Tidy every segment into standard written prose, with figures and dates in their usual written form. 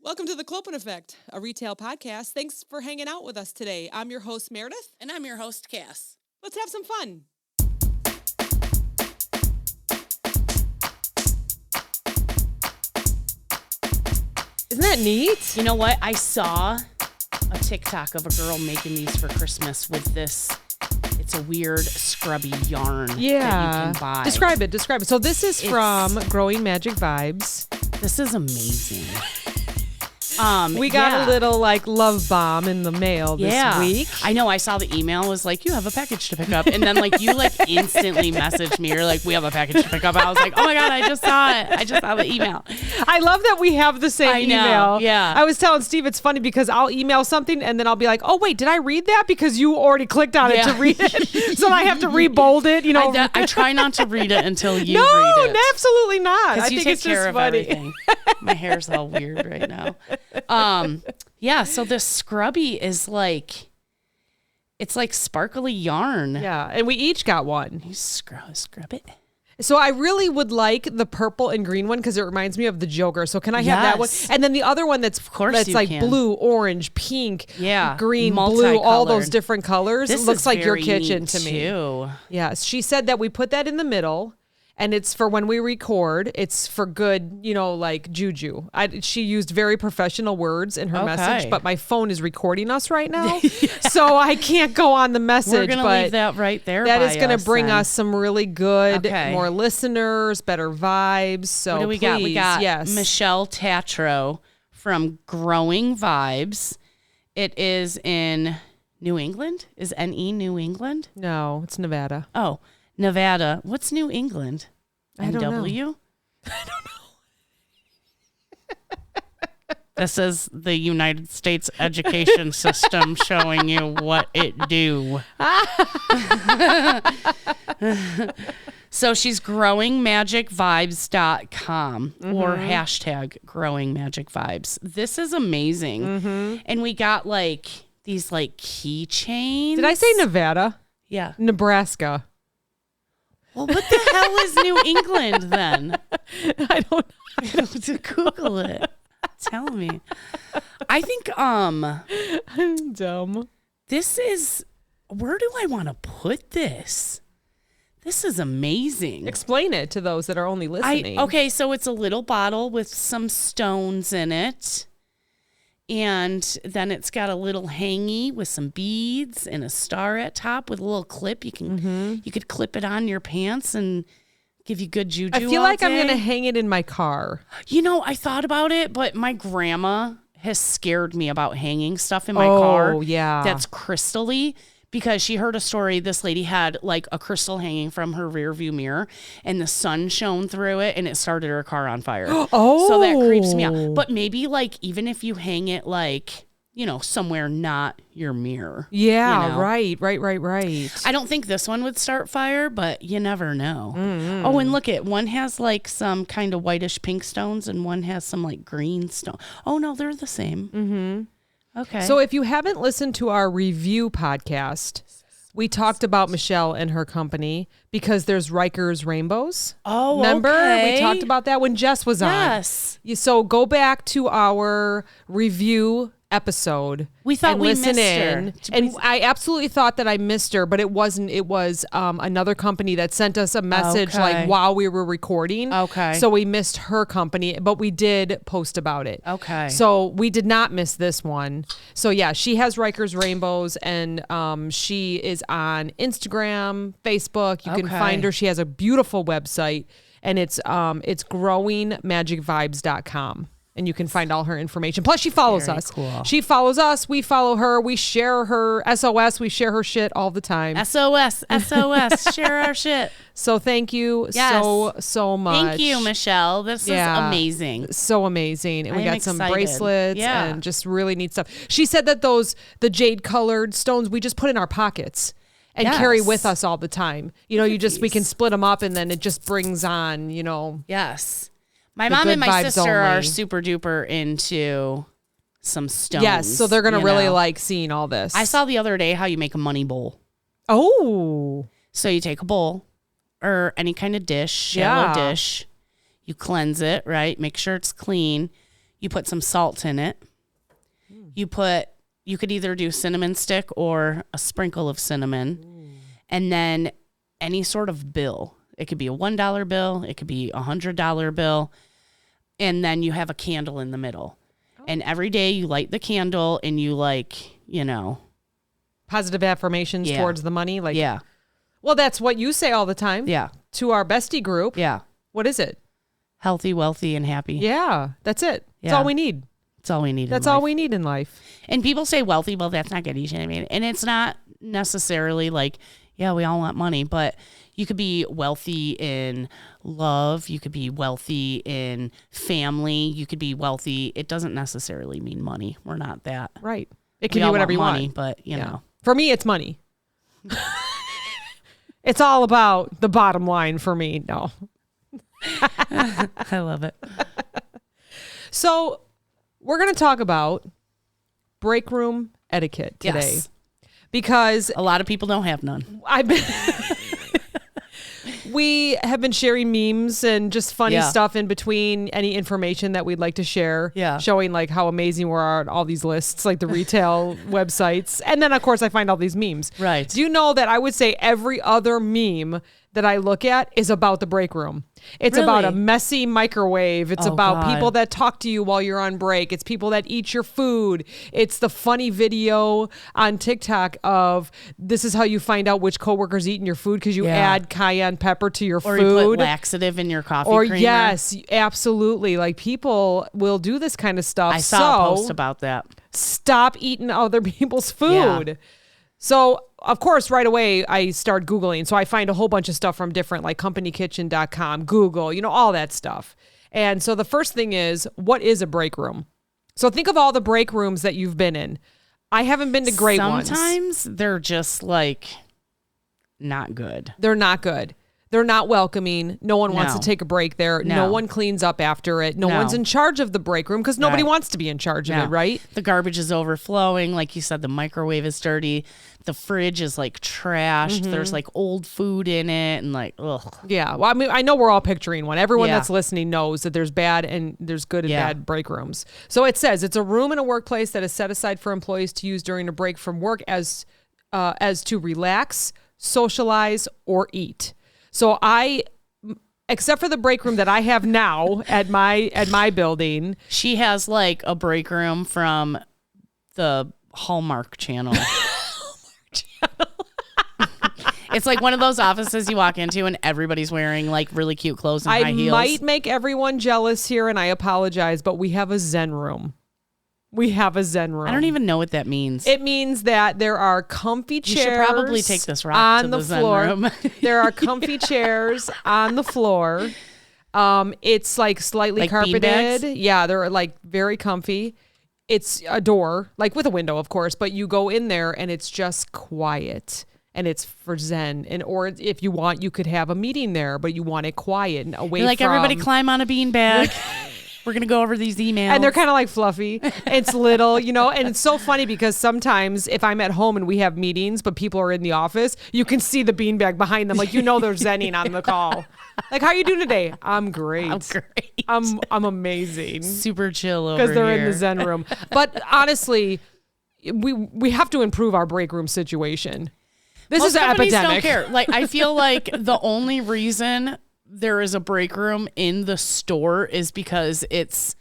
Welcome to The Clopen Effect, a retail podcast. Thanks for hanging out with us today. I'm your host, Meredith. And I'm your host, Cass. Let's have some fun. Isn't that neat? You know what? I saw a TikTok of a girl making these for Christmas with this. It's a weird scrubby yarn that you can buy. Describe it. So this is from Growing Magic Vibes. This is amazing. We got a little love bomb in the mail this week. I know. I saw the email. Was like, you have a package to pick up, and then you instantly messaged me. You're like, we have a package to pick up. I was like, oh my god, I just saw it. I just saw the email. I love that we have the same email. Yeah. I was telling Steve it's funny because I'll email something and then I'll be like, oh wait, did I read that? Because you already clicked on it to read it, so I have to rebold it. I try not to read it until you read it. No, absolutely not. I you think take it's care just of funny. everything. My hair's all weird right now. So this scrubby is it's like sparkly yarn. Yeah, and we each got one. You scrub it. So I really would like the purple and green one because it reminds me of the Joker. So can I have that one? And then the other one that's blue, orange, pink, green, blue, all those different colors. This it looks like your very kitchen to me. Too. Yes, she said that we put that in the middle. And it's for when we record. It's for good, juju. She used very professional words in her message, but my phone is recording us right now, so I can't go on the message. We're going to leave that right there. That is going to bring us some really good, more listeners, better vibes. So what do we got? We got Michelle Tatro from Growing Vibes. It is in New England. Is NE New England? No, it's Nevada. Oh. Nevada. What's New England? I don't know. NW? I don't know. This is the United States education system showing you what it do. So she's growingmagicvibes.com or hashtag growingmagicvibes. This is amazing. Mm-hmm. And we got these keychains. Did I say Nevada? Yeah. Nebraska. Well, what the hell is New England then? I don't know. I have to Google it. Tell me. I think I'm dumb. This is, where do I want to put this? This is amazing. Explain it to those that are only listening. Okay, so it's a little bottle with some stones in it. And then it's got a little hangy with some beads and a star at top with a little clip. You could clip it on your pants and give you good juju. I feel like I'm going to hang it in my car. I thought about it, but my grandma has scared me about hanging stuff in my car. Oh, yeah. That's crystally. Because she heard a story, this lady had a crystal hanging from her rear view mirror and the sun shone through it and it started her car on fire. Oh. So that creeps me out. But maybe even if you hang it somewhere not your mirror. Yeah, right. I don't think this one would start fire, but you never know. Mm-hmm. Oh, and look one has some kind of whitish pink stones and one has some green stone. Oh no, they're the same. Mm-hmm. Okay. So if you haven't listened to our review podcast, we talked about Michelle and her company because there's Rikers Rainbows. Oh, remember? okay. We talked about that when Jess was on. Yes. So go back to our review episode. We thought we listen missed in. her. And I absolutely thought that I missed her, but it wasn't. It was another company that sent us a message while we were recording. Okay. So we missed her company, but we did post about it. Okay. So we did not miss this one. So yeah, she has Rikers Rainbows and she is on Instagram, Facebook. You can find her. She has a beautiful website and it's growingmagicvibes.com. And you can find all her information. Plus, she follows us. Cool. She follows us. We follow her. We share her SOS. We share her shit all the time. SOS. Share our shit. So thank you so much. Thank you, Michelle. This is amazing. So amazing. And we got some excited. bracelets and just really neat stuff. She said that the jade colored stones we just put in our pockets and carry with us all the time. We can split them up and then it just brings on, Yes. My mom and my sister are super duper into some stones. Yes, so they're going to really like seeing all this. I saw the other day how you make a money bowl. Oh. So you take a bowl or any kind of dish, shallow dish. You cleanse it, right? Make sure it's clean. You put some salt in it. You could either do cinnamon stick or a sprinkle of cinnamon. And then any sort of bill. It could be a $1 bill. It could be a $100 bill. And then you have a candle in the middle. And every day you light the candle and you positive affirmations towards the money. Like, yeah. Well, that's what you say all the time. Yeah. To our bestie group. Yeah. What is it? Healthy, wealthy, and happy. Yeah. That's it. That's Yeah. all we need. That's all we need. That's all we need in life. And people say wealthy. Well, that's not good. You shouldn't mean. And it's not necessarily like, yeah, we all want money, but you could be wealthy in love. You could be wealthy in family. You could be wealthy. It doesn't necessarily mean money. We're not that. Right. It can be whatever you money, want. But, you know. For me, it's money. It's all about the bottom line for me. No. I love it. So we're going to talk about break room etiquette today. Yes. Because a lot of people don't have none. We have been sharing memes and just funny stuff in between any information that we'd like to share. Yeah. Showing like how amazing we are at all these lists, like the retail websites. And then of course I find all these memes. Right. Do you know that I would say every other meme that I look at is about the break room? It's about a messy microwave. It's about people that talk to you while you're on break. It's people that eat your food. It's the funny video on TikTok of this is how you find out which coworker's eating your food because you add cayenne pepper to your food. Or you put laxative in your coffee creamer. Yes, absolutely. Like people will do this kind of stuff. I saw a post about that. Stop eating other people's food. Yeah. So, of course, right away, I start Googling. So I find a whole bunch of stuff from different, like companykitchen.com, Google, all that stuff. And so the first thing is, what is a break room? So think of all the break rooms that you've been in. I haven't been to great ones. Sometimes they're just like not good. They're not good. They're not welcoming. No one wants to take a break there. No one cleans up after it. No one's in charge of the break room because nobody wants to be in charge of it, right? The garbage is overflowing. Like you said, the microwave is dirty. The fridge is like trashed. There's like old food in it and like, ugh. Yeah. Well, I mean, I know we're all picturing one. Everyone that's listening knows that there's bad and there's good and bad break rooms. So it says it's a room in a workplace that is set aside for employees to use during a break from work as to relax, socialize, or eat. So except for the break room that I have now at my building. She has like a break room from the Hallmark Channel. It's like one of those offices you walk into and everybody's wearing like really cute clothes and high heels. I might make everyone jealous here and I apologize, but we have a Zen room. We have a Zen room. I don't even know what that means. It means that there are comfy chairs. You should probably take this rock to the Zen room. There are comfy chairs on the floor. It's like slightly carpeted. Yeah, they're like very comfy. It's a door, like with a window, of course, but you go in there and it's just quiet. And it's for Zen. Or if you want, you could have a meeting there, but you want it quiet and away from... everybody climb on a beanbag. We're going to go over these emails. And they're kind of like fluffy. It's little, and it's so funny because sometimes if I'm at home and we have meetings, but people are in the office, you can see the beanbag behind them. Like, they're zenning on the call. Like, how are you doing today? I'm great. I'm great. I'm amazing. Super chill over here. Because they're in the Zen room. But honestly, we have to improve our break room situation. This is an epidemic. Don't care. Like, I feel like the only reason there is a break room in the store is because it's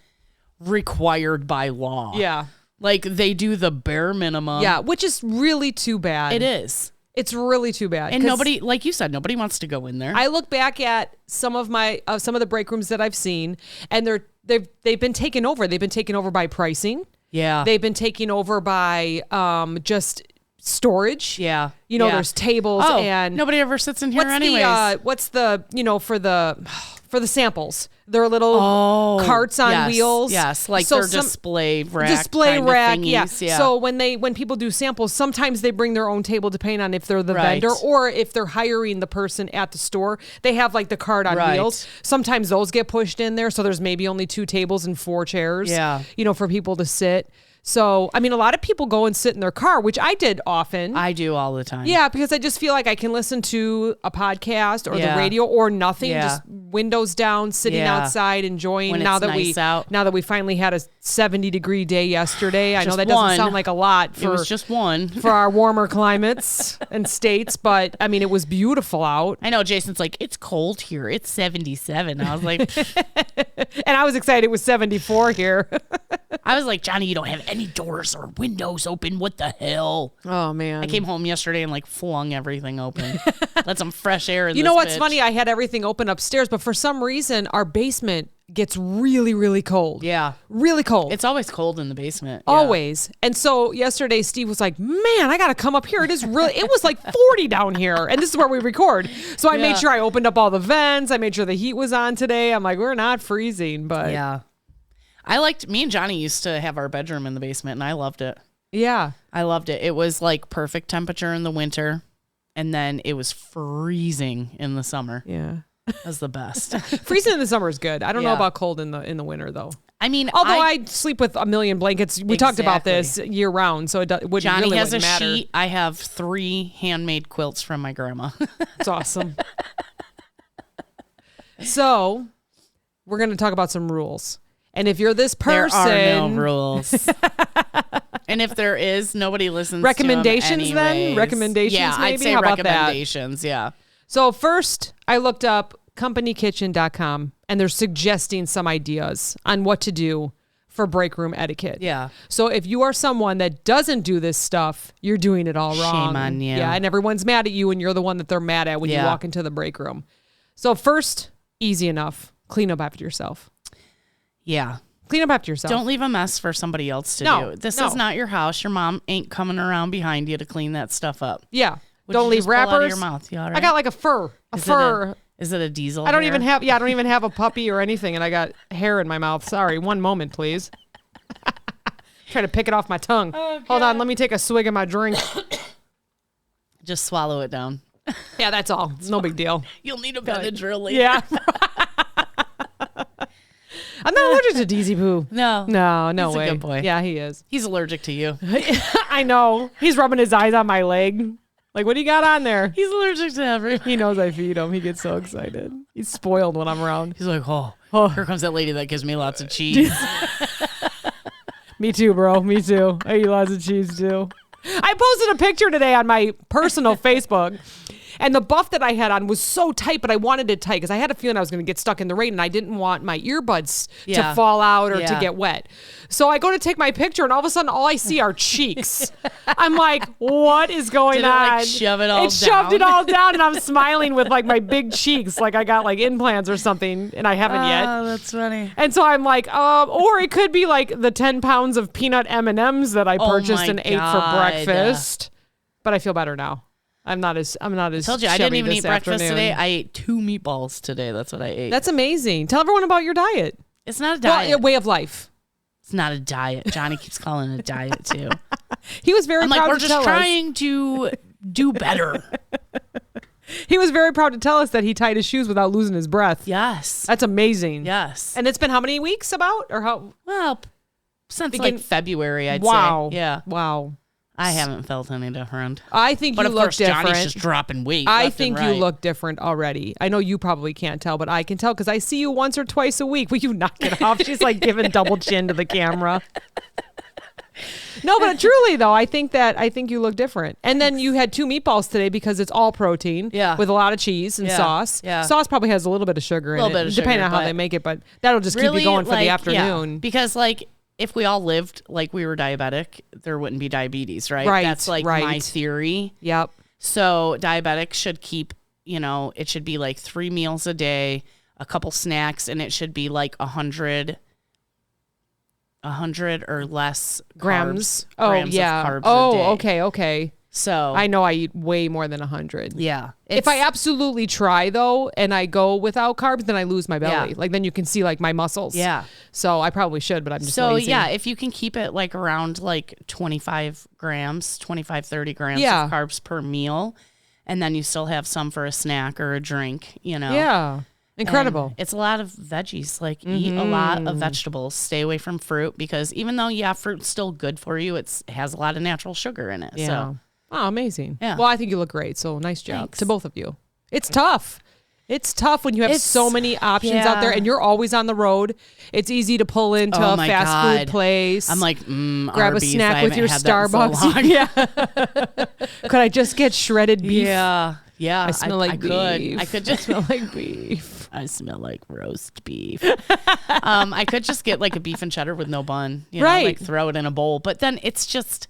required by law. Yeah. Like, they do the bare minimum. Yeah, which is really too bad. It is. It's really too bad. And nobody, like you said, nobody wants to go in there. I look back at some of the break rooms that I've seen, and they've been taken over. They've been taken over by pricing. Yeah. They've been taken over by just storage. Yeah. There's tables and nobody ever sits in here anyways. What's the for the samples? They're little carts on wheels. Yes, like their display rack. Display rack, yeah. So when people do samples, sometimes they bring their own table depending on if they're the vendor or if they're hiring the person at the store. They have like the cart on wheels. Sometimes those get pushed in there, so there's maybe only 2 tables and 4 chairs. Yeah. For people to sit. So, I mean, a lot of people go and sit in their car, which I did often. I do all the time. Yeah, because I just feel like I can listen to a podcast or the radio or nothing, just windows down, sitting outside, enjoying. When now it's that nice out. now that we finally had a 70-degree day yesterday, I know that doesn't sound like a lot. It was just one for our warmer climates and states, but I mean, it was beautiful out. I know Jason's like, it's cold here. It's 77. I was like, and I was excited. It was 74 here. I was like, Johnny, you don't have any doors or windows open. What the hell? Oh, man. I came home yesterday and like flung everything open. Let some fresh air in. You know what's funny? I had everything open upstairs, but for some reason, our basement gets really, really cold. Yeah. Really cold. It's always cold in the basement. Always. And so yesterday, Steve was like, man, I got to come up here. It was like 40 down here. And this is where we record. So I made sure I opened up all the vents. I made sure the heat was on today. I'm like, we're not freezing, but. Yeah. Me and Johnny used to have our bedroom in the basement and I loved it. Yeah. I loved it. It was like perfect temperature in the winter. And then it was freezing in the summer. Yeah. That was the best. Freezing in the summer is good. I don't know about cold in the winter though. I mean, although I sleep with a million blankets. We talked about this year round, so it wouldn't Johnny really has a matter. sheet. I have 3 handmade quilts from my grandma. It's awesome. So we're going to talk about some rules. And if you're this person, there are no rules. And if there is, nobody listens. Recommendations to them anyways. then? Recommendations, yeah, maybe? I'd say How about recommendations. that? Yeah. So first, I looked up companykitchen.com, and they're suggesting some ideas on what to do for break room etiquette. Yeah. So if you are someone that doesn't do this stuff, you're doing it all wrong. Shame on you. Yeah, and everyone's mad at you, and you're the one that they're mad at when you walk into the break room. So first, easy enough. Clean up after yourself. Yeah. Clean up after yourself. Don't leave a mess for somebody else to do. This is not your house. Your mom ain't coming around behind you to clean that stuff up. Yeah. Don't leave wrappers. Pull out of your mouth. You all right? I got like a fur. Is it a diesel? I don't even have a puppy or anything, and I got hair in my mouth. Sorry. One moment, please. Try to pick it off my tongue. Oh, hold on. Let me take a swig of my drink. Just swallow it down. Yeah, that's all. It's no big deal. You'll need a Benadryl later. Yeah. I'm not allergic to DZ Poo. No. No He's way. a good boy. Yeah, he is. He's allergic to you. I know. He's rubbing his eyes on my leg. Like, what do you got on there? He's allergic to everything. He knows I feed him. He gets so excited. He's spoiled when I'm around. He's like, oh, here comes that lady that gives me lots of cheese. Me too, bro. Me too. I eat lots of cheese too. I posted a picture today on my personal Facebook. And the buff that I had on was so tight, but I wanted it tight because I had a feeling I was going to get stuck in the rain and I didn't want my earbuds to fall out or to get wet. So I go to take my picture and all of a sudden all I see are cheeks. I'm like, what is going on? Like shove it all down? It shoved it all down and I'm smiling with like my big cheeks like I got like implants or something and I haven't yet. Oh, that's funny. And so I'm like, or it could be like the 10 pounds of peanut M&Ms that I purchased and ate for breakfast. But I feel better now. I'm not as I told you I didn't even eat breakfast today. I ate 2 meatballs today. That's what I ate. That's amazing. Tell everyone about your diet. It's not a diet. Well, a way of life. It's not a diet. Johnny keeps calling it a diet too. He was very proud we're to just tell trying to do better. He was very proud to tell us that he tied his shoes without losing his breath. Yes. That's amazing. Yes. And it's been how many weeks about? Or how? Well, since like February, I'd say. Yeah. Wow. I haven't felt any different. I think you look different. Johnny's just dropping weight. I think you look different already. I know you probably can't tell, but I can tell because I see you once or twice a week. Will you knock it off? She's like giving double chin to the camera. No, but truly though, I think you look different. And then you had 2 meatballs today because it's all protein. Yeah. With a lot of cheese and sauce. Yeah. Sauce probably has a little bit of sugar in it, depending on how they make it, but that'll just keep you going for the afternoon. Yeah. Because if we all lived like we were diabetic, there wouldn't be diabetes, right? Right. That's my theory. Yep. So diabetics should keep, it should be like 3 meals a day, a couple snacks, and it should be like 100 or less grams. Grams of carbs a day. Okay. So I know I eat way more than 100. Yeah. If I absolutely try though, and I go without carbs, then I lose my belly. Yeah. Like then you can see like my muscles. Yeah. So I probably should, but I'm just so lazy. yeah, if you can keep it like around like 25 grams, 25-30 grams of carbs per meal, and then you still have some for a snack or a drink, Yeah. Incredible. And it's a lot of veggies. Like eat a lot of vegetables. Stay away from fruit because even though fruit's still good for you, it has a lot of natural sugar in it. Yeah. So. Oh, amazing. Yeah. Well, I think you look great. So nice job Thanks. to both of you. It's tough. It's tough when you have so many options out there and you're always on the road. It's easy to pull into a fast food place. I'm like, grab Arby's, a snack with your Starbucks. Yeah. Could I just get shredded beef? Yeah. Yeah. I smell like beef. I could just smell like beef. I smell like roast beef. I could just get like a beef and cheddar with no bun. You know, Right. like throw it in a bowl. But then it's just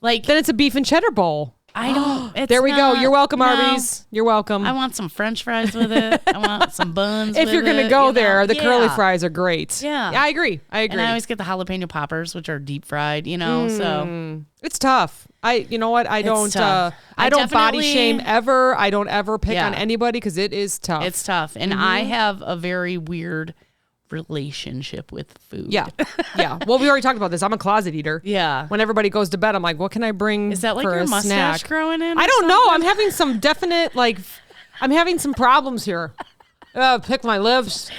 like. Then it's a beef and cheddar bowl. I don't. It's there we go. not- You're welcome, no. Arby's. You're welcome. I want some French fries with it. I want some buns. if with you're going to it, go you know? there, the curly Yeah. fries are great. Yeah. I agree. And I always get the jalapeno poppers, which are deep fried. You know, so It's tough. You know what? I don't. tough. I don't body definitely- shame ever. I don't ever pick Yeah. on anybody because it is tough. it's tough. And I have a very weird relationship with food. yeah, yeah. Well, we already talked about this. I'm a closet eater. Yeah. When everybody goes to bed, I'm like, what can I bring? Is that like for your a mustache snack? growing in? I or don't know. something? I'm having some definite I'm having some problems here. Pick my lips.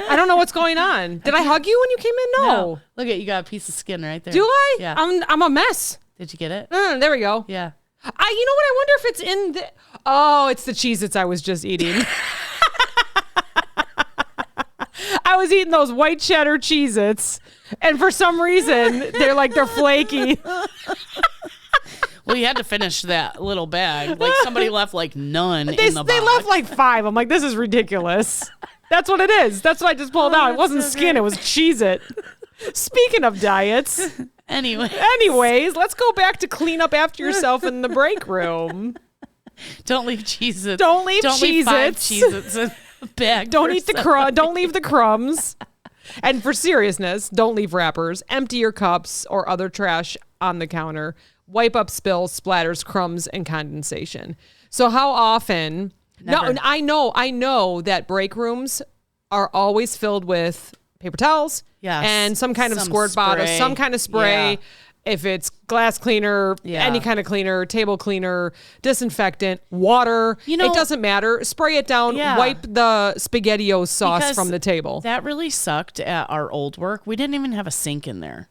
I don't know what's going on. Did I hug you when you came in? No. Look at you got a piece of skin right there. Do I? Yeah. I'm a mess. Did you get it? There we go. Yeah. You know what? I wonder if it's in the. Oh, it's the Cheez-Its I was just eating. I was eating those white cheddar Cheez-Its, and for some reason they're flaky. Well, you had to finish that little bag. Like somebody left like none in the They box. left like 5. I'm like, this is ridiculous. That's what it is. That's what I just pulled out. It wasn't so skin. It was Cheez-It. Speaking of diets, anyways, let's go back to clean up after yourself in the break room. Don't leave Cheez-Its. Don't leave Don't leave 5 Cheez-Its. Cheez-Its in the bag. Don't eat don't leave the crumbs. And for seriousness, don't leave wrappers. Empty your cups or other trash on the counter. Wipe up spills, splatters, crumbs, and condensation. So how often? Never. No, I know that break rooms are always filled with paper towels Yes. and some kind of Some squirt bottle, spray. some kind of spray. Yeah. If it's glass cleaner, Yeah. any kind of cleaner, table cleaner, disinfectant, water, You know- it doesn't matter. Spray it down, Yeah. wipe the SpaghettiOs sauce Because from the table. That really sucked at our old work. We didn't even have a sink in there.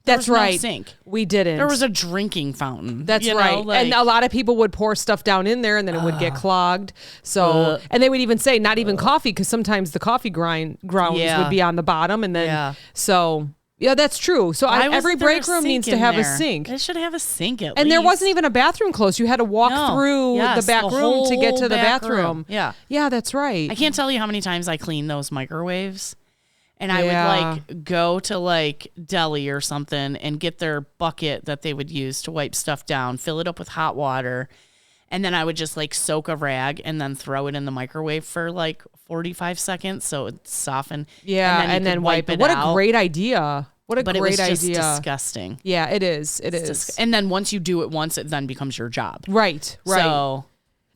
That's was no right. sink. We didn't. There was a drinking fountain. That's you know, right. like- And a lot of people would pour stuff down in there and then it would get clogged. So, and they would even say not even coffee because sometimes the coffee grounds Yeah. would be on the bottom. And then, Yeah. so yeah, that's true. So Why every wasn't there break a room sink needs to in have a there? sink. They should have a sink at least. And there wasn't even a bathroom close. You had to walk No. through Yes, the back the room to get whole to the back bathroom. room. Yeah. Yeah, that's right. I can't tell you how many times I cleaned those microwaves. And I Yeah. would like go to like deli or something and get their bucket that they would use to wipe stuff down, fill it up with hot water. And then I would just like soak a rag and then throw it in the microwave for like 45 seconds so it soften. Yeah, you and then could wipe it. What out. a great idea. What a But it great was just idea. disgusting. Yeah, it is. It is. And then once you do it once, it then becomes your job. Right, right. So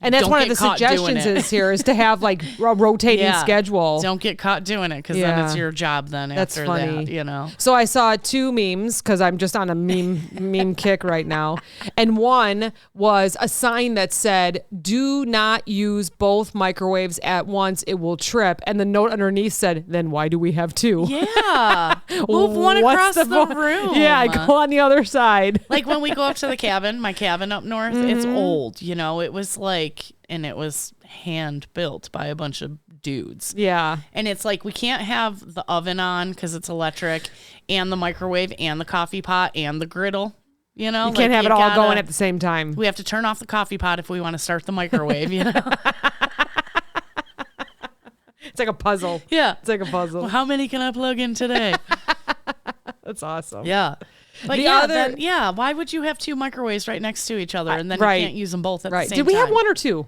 And that's don't one of get the caught doing suggestions it. is here is to have like a rotating schedule. don't get caught doing it because then it's Yeah. your job then That's after funny. that, you know. So I saw 2 memes because I'm just on a meme kick right now. And one was a sign that said, "Do not use both microwaves at once. It will trip." And the note underneath said, "Then why do we have 2?" Yeah. Move one What's across the point? room. Yeah, go on the other side. Like when we go up to the cabin, my cabin up north, it's old, you know, it was like, and it was hand built by a bunch of dudes. Yeah. And it's like, we can't have the oven on because it's electric and the microwave and the coffee pot and the griddle, you know? You can't have you it all gotta- going at the same time. We have to turn off the coffee pot if we want to start the microwave, you know? It's like a puzzle. Yeah. It's like a puzzle. Well, how many can I plug in today? That's awesome. Yeah. But The why would you have 2 microwaves right next to each other and then right. you can't use them both at Right. the same Did we have time? 1 or 2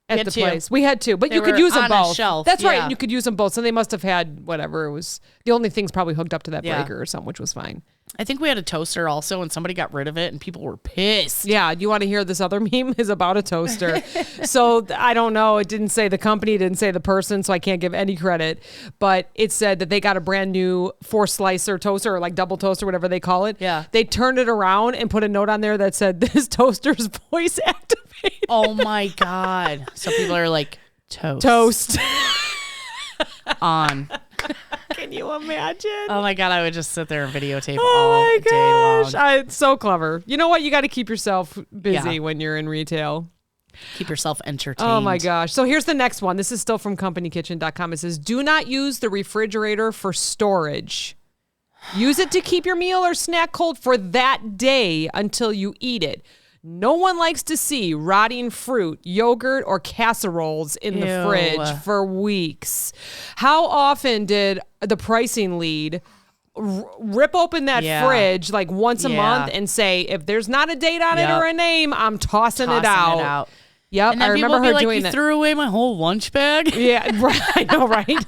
at had the 2. place? We had 2, but They you could were use them on a both. shelf, That's right. yeah. And you could use them both. So they must have had whatever it was. The only thing's probably hooked up to that Yeah. breaker or something, which was fine. I think we had a toaster also, and somebody got rid of it, and people were pissed. Yeah. Do you want to hear this other meme is about a toaster? So I don't know. It didn't say the company, it didn't say the person, so I can't give any credit. But it said that they got a brand new 4-slicer toaster or like double toaster, whatever they call it. Yeah. They turned it around and put a note on there that said this toaster's voice activated. Oh my God. So people are like Toast. On. Can you imagine? Oh my God, I would just sit there and videotape all day long. It's so clever. You know what? You got to keep yourself busy when you're in retail. Keep yourself entertained. Oh my gosh. So here's the next one. This is still from companykitchen.com. It says, do not use the refrigerator for storage. Use it to keep your meal or snack cold for that day until you eat it. No one likes to see rotting fruit, yogurt, or casseroles in the fridge for weeks. How often did the pricing lead rip open that fridge like once a month and say, if there's not a date on it or a name, I'm tossing it out. Yep, and then I remember her doing that. You threw away my whole lunch bag. Yeah, right. I know, right?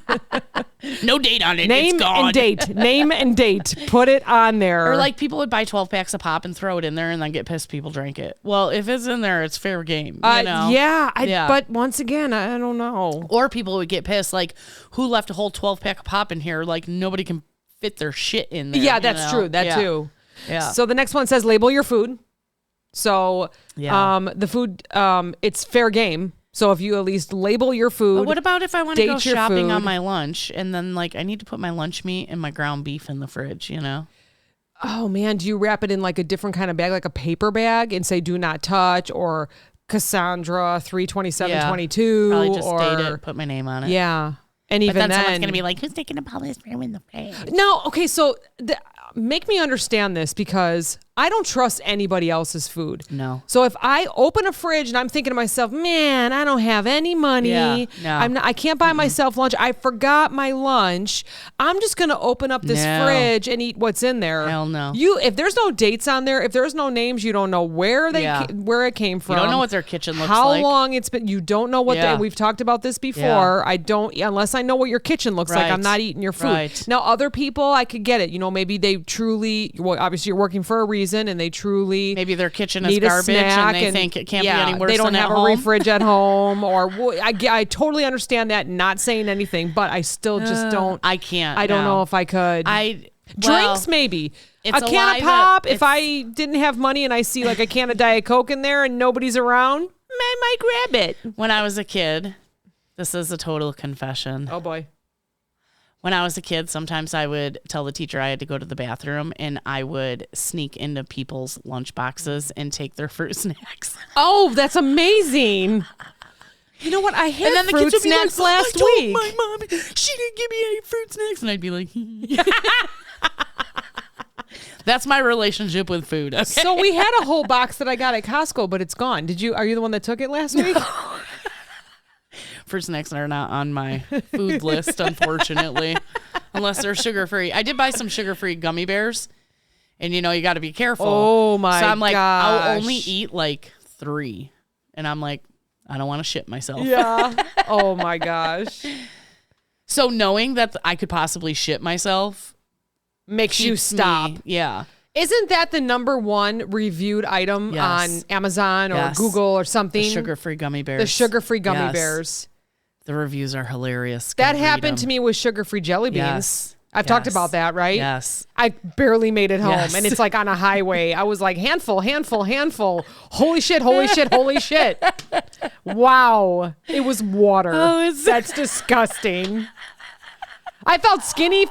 No date on it. Name it's gone. And date. Name and date. Put it on there. Or like people would buy 12 packs of pop and throw it in there and then get pissed people drank it. Well, if it's in there, it's fair game. You know? Yeah. But once again, I don't know. Or people would get pissed like, who left a whole 12 pack of pop in here? Like nobody can fit their shit in there. Yeah, that's true. That too. Yeah. So the next one says label your food. So the food, it's fair game. So if you at least label your food. But what about if I want to go shopping on my lunch and then like I need to put my lunch meat and my ground beef in the fridge, you know? Oh man, do you wrap it in like a different kind of bag, like a paper bag and say do not touch or Cassandra 32722? Probably just date it, put my name on it. Yeah. And even then someone's going to be like, who's taking up all this room in the fridge? No, okay, so make me understand this because I don't trust anybody else's food. No. So if I open a fridge and I'm thinking to myself, man, I don't have any money. Yeah, no. I can't buy myself lunch. I forgot my lunch. I'm just going to open up this fridge and eat what's in there. Hell no. If there's no dates on there, if there's no names, you don't know where it came from. You don't know what their kitchen looks how like. How long it's been. You don't know what we've talked about this before. I don't, unless I know what your kitchen looks like, I'm not eating your food. Right. Now, other people, I could get it. You know, maybe they truly, obviously you're working for a reason and they truly maybe their kitchen is garbage and they think it can't be any worse. They don't than have at a home. fridge at home, or I totally understand that. Not saying anything, but I still just don't. I can't. I don't know if I could. Drinks maybe. It's a can of pop. If I didn't have money and I see like a can of Diet Coke in there and nobody's around, I might grab it. When I was a kid, this is a total confession. Oh boy. When I was a kid, sometimes I would tell the teacher I had to go to the bathroom and I would sneak into people's lunch boxes and take their fruit snacks. Oh, that's amazing. You know what? I had and then the fruit kids would snacks be like, last I week. told my mom she didn't give me any fruit snacks. And I'd be like, that's my relationship with food. Okay? So we had a whole box that I got at Costco, but it's gone. Are you the one that took it last week? Fruit snacks are not on my food list, unfortunately, unless they're sugar-free. I did buy some sugar-free gummy bears, and you got to be careful. Oh my gosh. So I'm like, I'll only eat like 3, and I'm like, I don't want to shit myself. Yeah. Oh my gosh. So knowing that I could possibly shit myself makes you stop. Yeah. Isn't that the number one reviewed item on Amazon or Google or something? The sugar-free gummy bears. The sugar-free gummy bears. The reviews are hilarious. That happened to me with sugar-free jelly beans. Yes. I've talked about that, right? Yes. I barely made it home, and it's like on a highway. I was like, handful. Holy shit. Wow. It was water. That's disgusting. I felt skinny,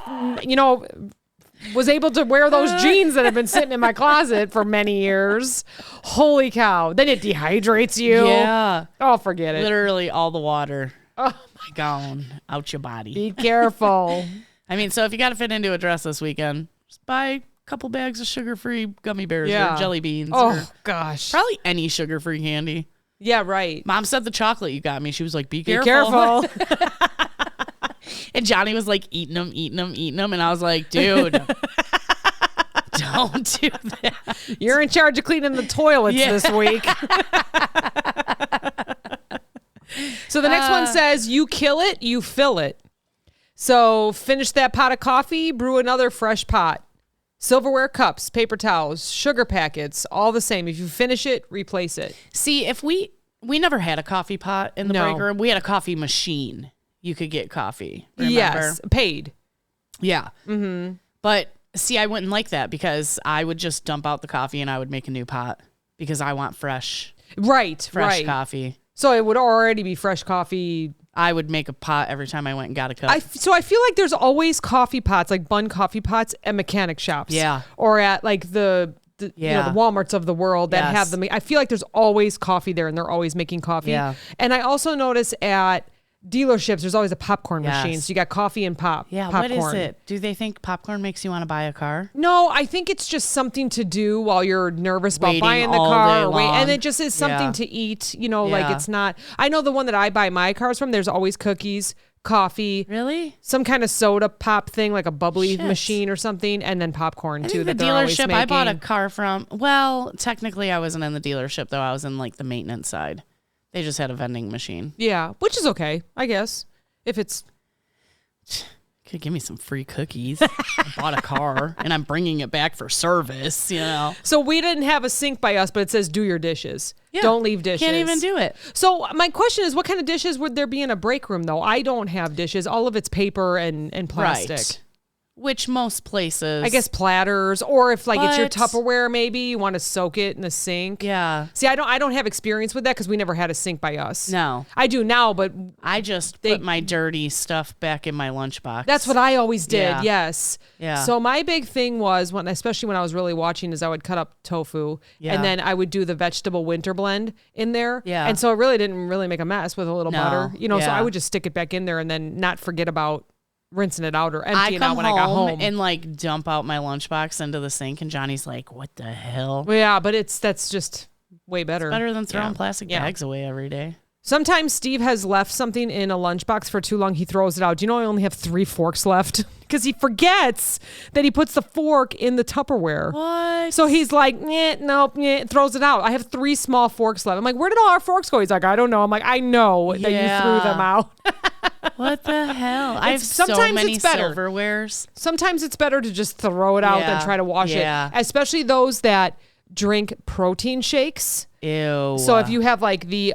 was able to wear those jeans that have been sitting in my closet for many years. Holy cow. Then it dehydrates you. Yeah. Oh, forget it. Literally all the water gone out your body. Be careful. I mean, so if you got to fit into a dress this weekend, just buy a couple bags of sugar-free gummy bears or jelly beans. Oh, gosh. Probably any sugar-free candy. Yeah, right. Mom said the chocolate you got me. She was like, be careful. Be careful. And Johnny was like eating them. And I was like, dude, don't do that. You're in charge of cleaning the toilets this week. So the next one says, you kill it, you fill it. So finish that pot of coffee, brew another fresh pot. Silverware cups, paper towels, sugar packets, all the same. If you finish it, replace it. See, if we never had a coffee pot in the break room. We had a coffee machine. You could get coffee. Remember? Yes, paid. Yeah. Mm-hmm. But see, I wouldn't like that because I would just dump out the coffee and I would make a new pot because I want fresh coffee. So So it would already be fresh coffee I would make a pot every time I went and got a cup. So I feel like there's always coffee pots, like Bun coffee pots at mechanic shops. Yeah. Or at like the the Walmarts of the world that have them. I feel like there's always coffee there and they're always making coffee. Yeah. And I also notice at dealerships, there's always a popcorn machine. So you got coffee and popcorn. What is it? Do they think popcorn makes you want to buy a car? No, I think it's just something to do while you're nervous about Waiting buying the all car. day long. And it just is something to eat. Like it's not. I know the one that I buy my cars from, there's always cookies, coffee. Really? Some kind of soda pop thing, like a bubbly machine or something, and then popcorn too. The dealership I bought a car from, well, technically I wasn't in the dealership though. I was in like the maintenance side. They just had a vending machine. Yeah, which is okay, I guess. If it's... Could give me some free cookies. I bought a car and I'm bringing it back for service, So we didn't have a sink by us, but it says do your dishes. Yeah. Don't leave dishes. Can't even do it. So my question is, what kind of dishes would there be in a break room, though? I don't have dishes. All of it's paper and plastic. Right. Which most places. I guess platters, or if it's your Tupperware, maybe you want to soak it in the sink. Yeah. See, I don't have experience with that because we never had a sink by us. No. I do now, but I just put my dirty stuff back in my lunchbox. That's what I always did. Yeah. Yes. Yeah. So my big thing was especially when I was really watching, is I would cut up tofu and then I would do the vegetable winter blend in there. Yeah. And so it really didn't really make a mess with a little butter, So Yeah. I would just stick it back in there and then not forget about rinsing it out or emptying it out when I got home. And dump out my lunchbox into the sink, and Johnny's like, "What the hell?" Well, yeah, but that's just way better. It's better than throwing plastic bags away every day. Sometimes Steve has left something in a lunchbox for too long. He throws it out. Do you know I only have 3 forks left? Because he forgets that he puts the fork in the Tupperware. What? So he's like, nope, throws it out. I have 3 small forks left. I'm like, where did all our forks go? He's like, I don't know. I'm like, I know that you threw them out. What the hell? I have so many silverwares. Sometimes it's better to just throw it out than try to wash it. Especially those that drink protein shakes. Ew. So if you have like the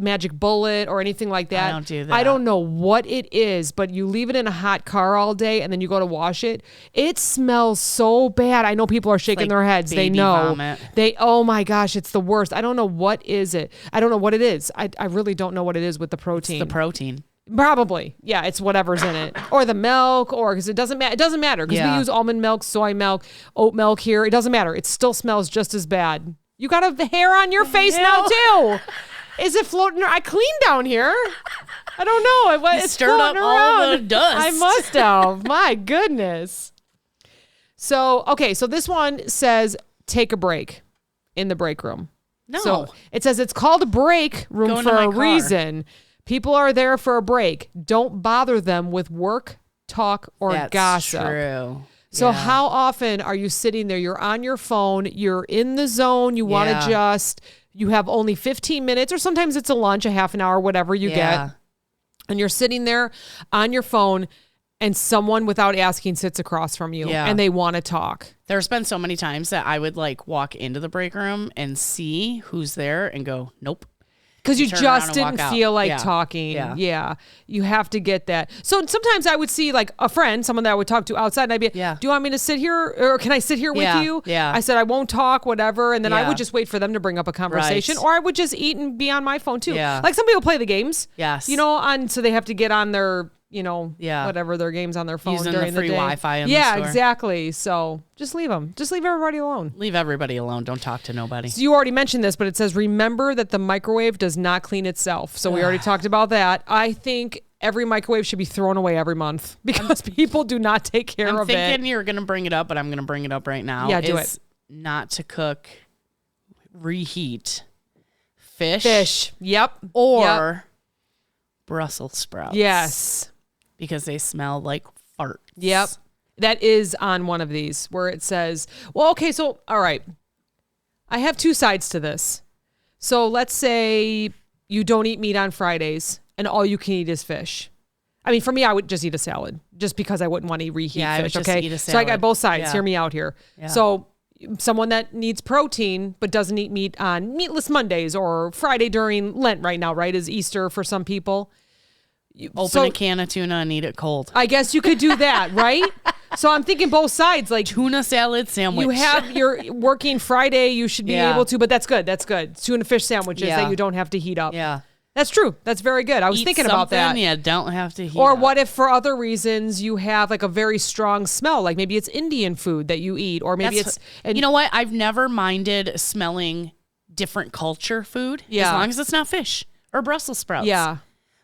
magic bullet or anything like that, I don't do that. I don't know what it is, but you leave it in a hot car all day and then you go to wash it. It smells so bad. I know people are shaking their heads. They know. Vomit. Oh my gosh, it's the worst. I don't know what is it. I don't know what it is. I really don't know what it is with the protein. It's the protein. Probably. Yeah, it's whatever's in it. Or the milk, or because it doesn't matter. It doesn't matter because we use almond milk, soy milk, oat milk here. It doesn't matter. It still smells just as bad. You got a hair on your face now too. Is it floating? I cleaned down here. I don't know. It's stirred up all the dust. I must have. My goodness. So, okay. So this one says take a break in the break room. No. So it says it's called a break room for a reason. People are there for a break. Don't bother them with work, talk, or gossip. That's true. So how often are you sitting there? You're on your phone. You're in the zone. You want to you have only 15 minutes, or sometimes it's a lunch, a half an hour, whatever you get. And you're sitting there on your phone and someone without asking sits across from you and they want to talk. There's been so many times that I would walk into the break room and see who's there and go, nope. Because you just didn't feel like talking. Yeah. You have to get that. So sometimes I would see a friend, someone that I would talk to outside, and I'd be, do you want me to sit here? Or can I sit here with you? Yeah. I said, I won't talk, whatever. And then I would just wait for them to bring up a conversation. Or I would just eat and be on my phone too. Yeah. Like some people play the games. Yes. So they have to get on their, whatever their games on their phone using during the free day. Wi-Fi in the store. Yeah, exactly. So just leave them. Just leave everybody alone. Leave everybody alone. Don't talk to nobody. So you already mentioned this, but it says, remember that the microwave does not clean itself. So we already talked about that. I think every microwave should be thrown away every month because people do not take care of it. I'm thinking you're going to bring it up, but I'm going to bring it up right now. Yeah, do it. Not to reheat fish. Yep. Or Brussels sprouts. Yes. Because they smell like farts. Yep. That is on one of these where it says, well, okay, so, all right. I have 2 sides to this. So let's say you don't eat meat on Fridays and all you can eat is fish. I mean, for me, I would just eat a salad just because I wouldn't want to reheat fish. I would just eat a salad. So I got both sides. Hear me out here. Yeah. So someone that needs protein but doesn't eat meat on Meatless Mondays or Friday during Lent right now, right, is Easter for some people. Open a can of tuna and eat it cold. I guess you could do that, right? So I'm thinking both sides, tuna salad sandwich. You have your working Friday, you should be able to, but that's good. That's good. Tuna fish sandwiches that you don't have to heat up. Yeah. That's true. That's very good. I was thinking about that. You don't have to heat Or up. what if for other reasons you have like a very strong smell? Like maybe it's Indian food that you eat, or maybe you know what? I've never minded smelling different culture food as long as it's not fish or Brussels sprouts. Yeah.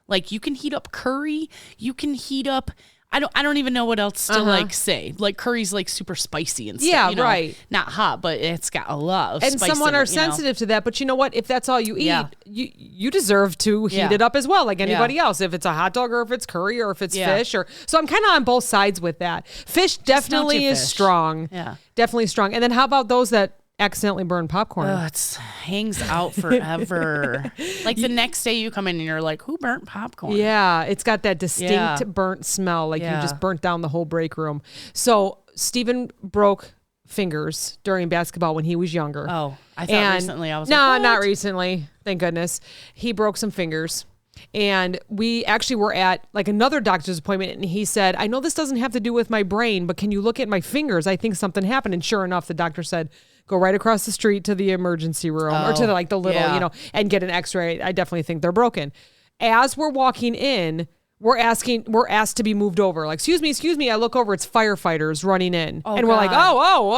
Like you can heat up curry. You can heat up. I don't even know what else to like say. Like curry's like super spicy and stuff. Yeah, you know? right. Not hot, but it's got a lot of and spice someone in are it, sensitive to that, but you know what? If that's all you eat, Yeah. you deserve to heat it up as well, like anybody else. If it's a hot dog or if it's curry or if it's fish, or so I'm kind of on both sides with that. Fish definitely is strong. Yeah, definitely strong. And then how about those that accidentally burn popcorn? It hangs out forever. Like the next day you come in and you're like, who burnt popcorn? Yeah, it's got that distinct burnt smell, like you just burnt down the whole break room. So Steven broke fingers during basketball when he was younger. Oh, I thought recently. I was no, like, not recently. Thank goodness. He broke some fingers. And we actually were at like another doctor's appointment, and he said, I know this doesn't have to do with my brain, but can you look at my fingers? I think something happened. And sure enough, the doctor said, go right across the street to the emergency room or to the little, and get an x-ray. I definitely think they're broken. As we're walking in, we're asked to be moved over. Like, excuse me. I look over, it's firefighters running in. Oh, and we're like,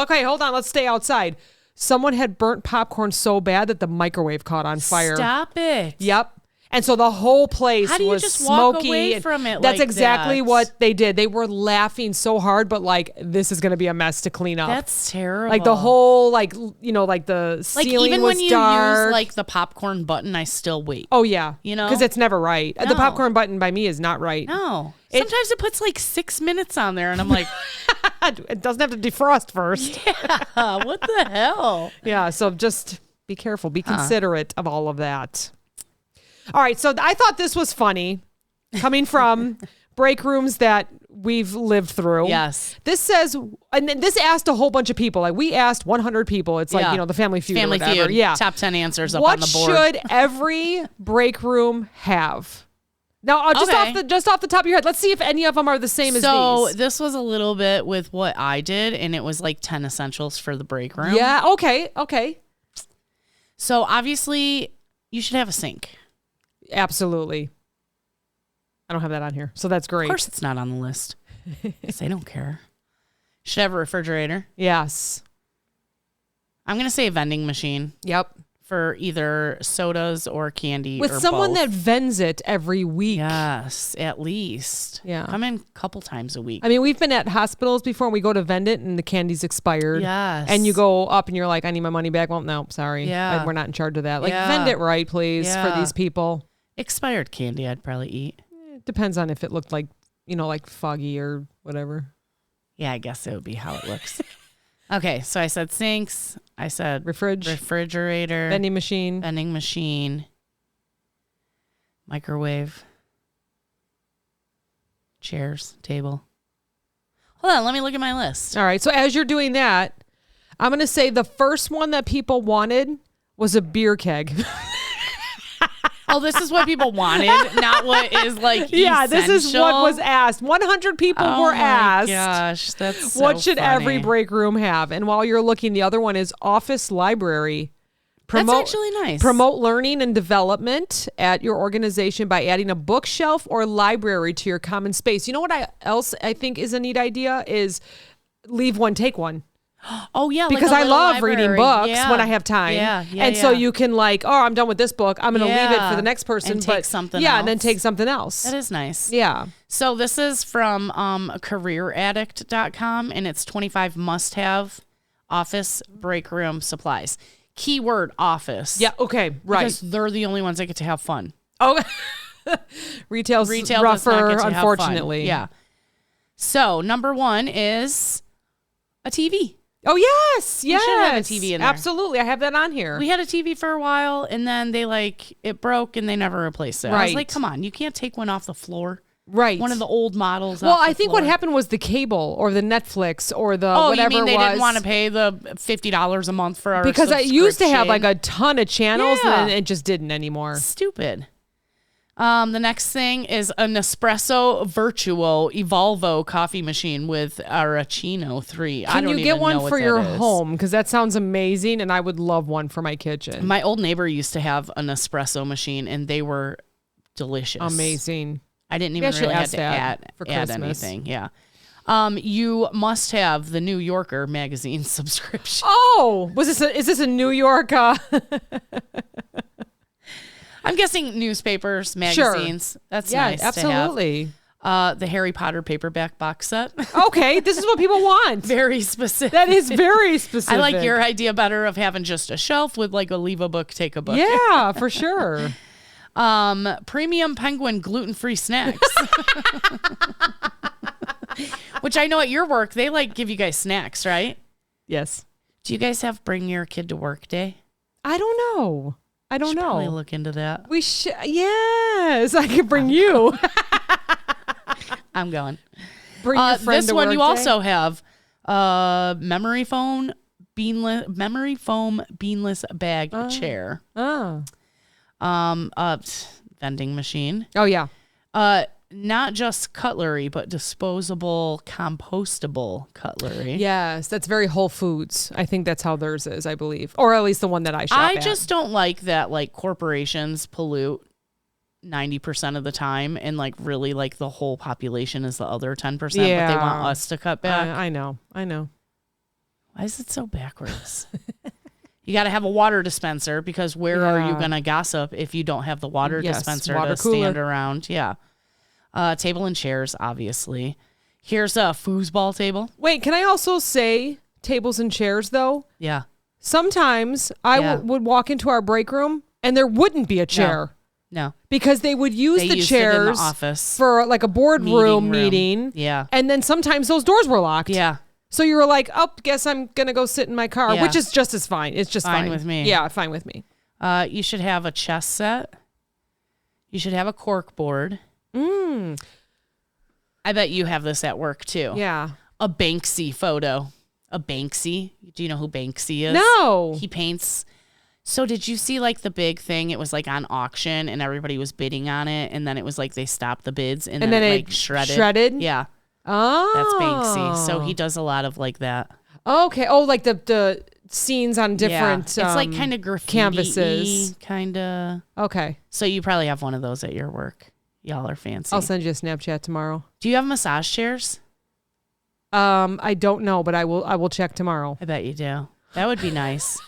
okay, hold on. Let's stay outside. Someone had burnt popcorn so bad that the microwave caught on fire. Stop it. Yep. And so the whole place How do you was just walk smoky. away from it That's like exactly that? what they did. They were laughing so hard, but like, this is going to be a mess to clean up. That's terrible. Like the whole, like, like the ceiling even was when you dark. use like the popcorn button, I still wait. Oh yeah, You know? because it's never right. The No. popcorn button by me is not right. No. Sometimes it puts like 6 minutes on there, and I'm like, It doesn't have to defrost first. what the hell? Yeah, so just be careful. Be considerate of all of that. All right, so I thought this was funny, coming from break rooms that we've lived through. Yes. This says, and then this asked a whole bunch of people. Like we asked 100 people. It's like, the Family Feud. Family or whatever. Feud. Yeah. Top 10 answers up what on the board. What should every break room have? Now, just off the top of your head, let's see if any of them are the same as these. So this was a little bit with what I did, and it was like 10 essentials for the break room. Yeah. Okay. So obviously, you should have a sink. Absolutely. I don't have that on here, so that's great. Of course, it's not on the list. Because they don't care. Should have a refrigerator. Yes. I'm gonna say a vending machine. Yep. For either sodas or candy. With or someone both. that vends it every week. Yes, at least. Yeah. Come in a couple times a week. I mean, we've been at hospitals before and we go to vend it and the candy's expired. Yes. And you go up and you're like, I need my money back. Well, no, sorry. Yeah. We're not in charge of that. Like, vend it right, please, for these people. Expired candy I'd probably eat. It depends on if it looked like, like foggy or whatever. Yeah, I guess it would be how it looks. Okay, so I said sinks. I said refrigerator. Vending machine. Microwave. Chairs. Table. Hold on, let me look at my list. All right, so as you're doing that, I'm going to say the first one that people wanted was a beer keg. Oh, this is what people wanted, not what is like Yeah, essential. this is what was asked. 100 people were asked. Oh my gosh, that's so what should funny. every break room have? And while you're looking, the other one is office library. That's actually nice. Promote learning and development at your organization by adding a bookshelf or library to your common space. You know what else I think is a neat idea is leave one, take one. Oh yeah, because like I love library. reading books when I have time. And so you can like, I'm done with this book. I'm going to leave it for the next person. And take something else. And then take something else. That is nice. Yeah. So this is from careeraddict.com, and it's 25 must-have office break room supplies. Keyword office. Yeah. Okay. Right. Because they're the only ones that get to have fun. Oh, Retail does not rougher, get to have unfortunately. fun. Yeah. So number one is a TV. Oh, yes. You should have a TV in there. Absolutely. I have that on here. We had a TV for a while, and then it broke, and they never replaced it. I was like, come on, you can't take one off the floor. Right. One of the old models. Well, I think what happened was the cable or the Netflix or the whatever you mean they it was. didn't want to pay the $50 a month for our because I used to have like subscription? a ton of channels Yeah. and it just didn't anymore. Stupid. The next thing is a Nespresso Virtuo Evolvo coffee machine with Aracino 3. Can you get one for your home? Because that sounds amazing, and I would love one for my kitchen. My old neighbor used to have an espresso machine, and they were delicious. Amazing. I didn't even really have to add anything. Yeah. You must have the New Yorker magazine subscription. Oh, is this a New York? I'm guessing newspapers, magazines. Sure. That's nice. Absolutely. To have. The Harry Potter paperback box set. Okay, this is what people want. Very specific. That is very specific. I like your idea better of having just a shelf with like a leave a book, take a book. Yeah, for sure. Premium Penguin gluten-free snacks. Which I know at your work, they like give you guys snacks, right? Yes. Do you guys have bring your kid to work day? I don't know. I don't know. Probably look into that. We should. Yes, I could bring you. I'm going. Bring your friend this to one work you day. also have memory foam beanless bag chair. Vending machine. Oh yeah. Not just cutlery, but disposable, compostable cutlery. Yes, that's very Whole Foods. I think that's how theirs is, I believe. Or at least the one that I shop at. I just don't like that like corporations pollute 90% of the time and like really like the whole population is the other 10%, but they want us to cut back. I know. Why is it so backwards? You got to have a water dispenser because where are you going to gossip if you don't have the water dispenser water to cooler. stand around? Yeah. Table and chairs, obviously. Here's a foosball table. Wait, can I also say tables and chairs, though? Yeah. Sometimes I would walk into our break room and there wouldn't be a chair. No. Because they would use the chairs it in the office for like a boardroom meeting. Yeah. And then sometimes those doors were locked. Yeah. So you were like, oh, guess I'm going to go sit in my car, which is just as fine. It's just fine with me. Yeah, fine with me. You should have a chess set. You should have a cork board. I bet you have this at work too. Yeah. A Banksy photo. A Banksy. Do you know who Banksy is? No. He paints. So did you see like the big thing? It was like on auction and everybody was bidding on it. And then it was like they stopped the bids and then it like shredded. Yeah. Oh. That's Banksy. So he does a lot of like that. Okay. Oh, like the scenes on different it's like kind of graffiti canvases. Kind of. Okay. So you probably have one of those at your work. Y'all are fancy. I'll send you a Snapchat tomorrow. Do you have massage chairs? I don't know, but I will check tomorrow. I bet you do. That would be nice.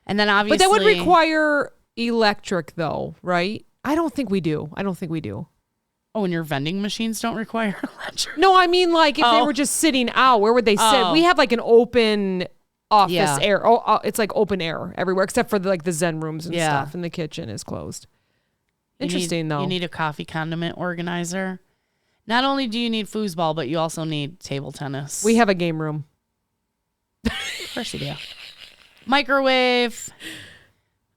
And then obviously, but that would require electric, though, right? I don't think we do. Oh, and your vending machines don't require electric? No, I mean like if they were just sitting out, where would they sit? We have like an open office air. It's like open air everywhere except for the Zen rooms and stuff, and the kitchen is closed. Interesting, though. You need a coffee condiment organizer. Not only do you need foosball, but you also need table tennis. We have a game room. Of course you do. Microwave.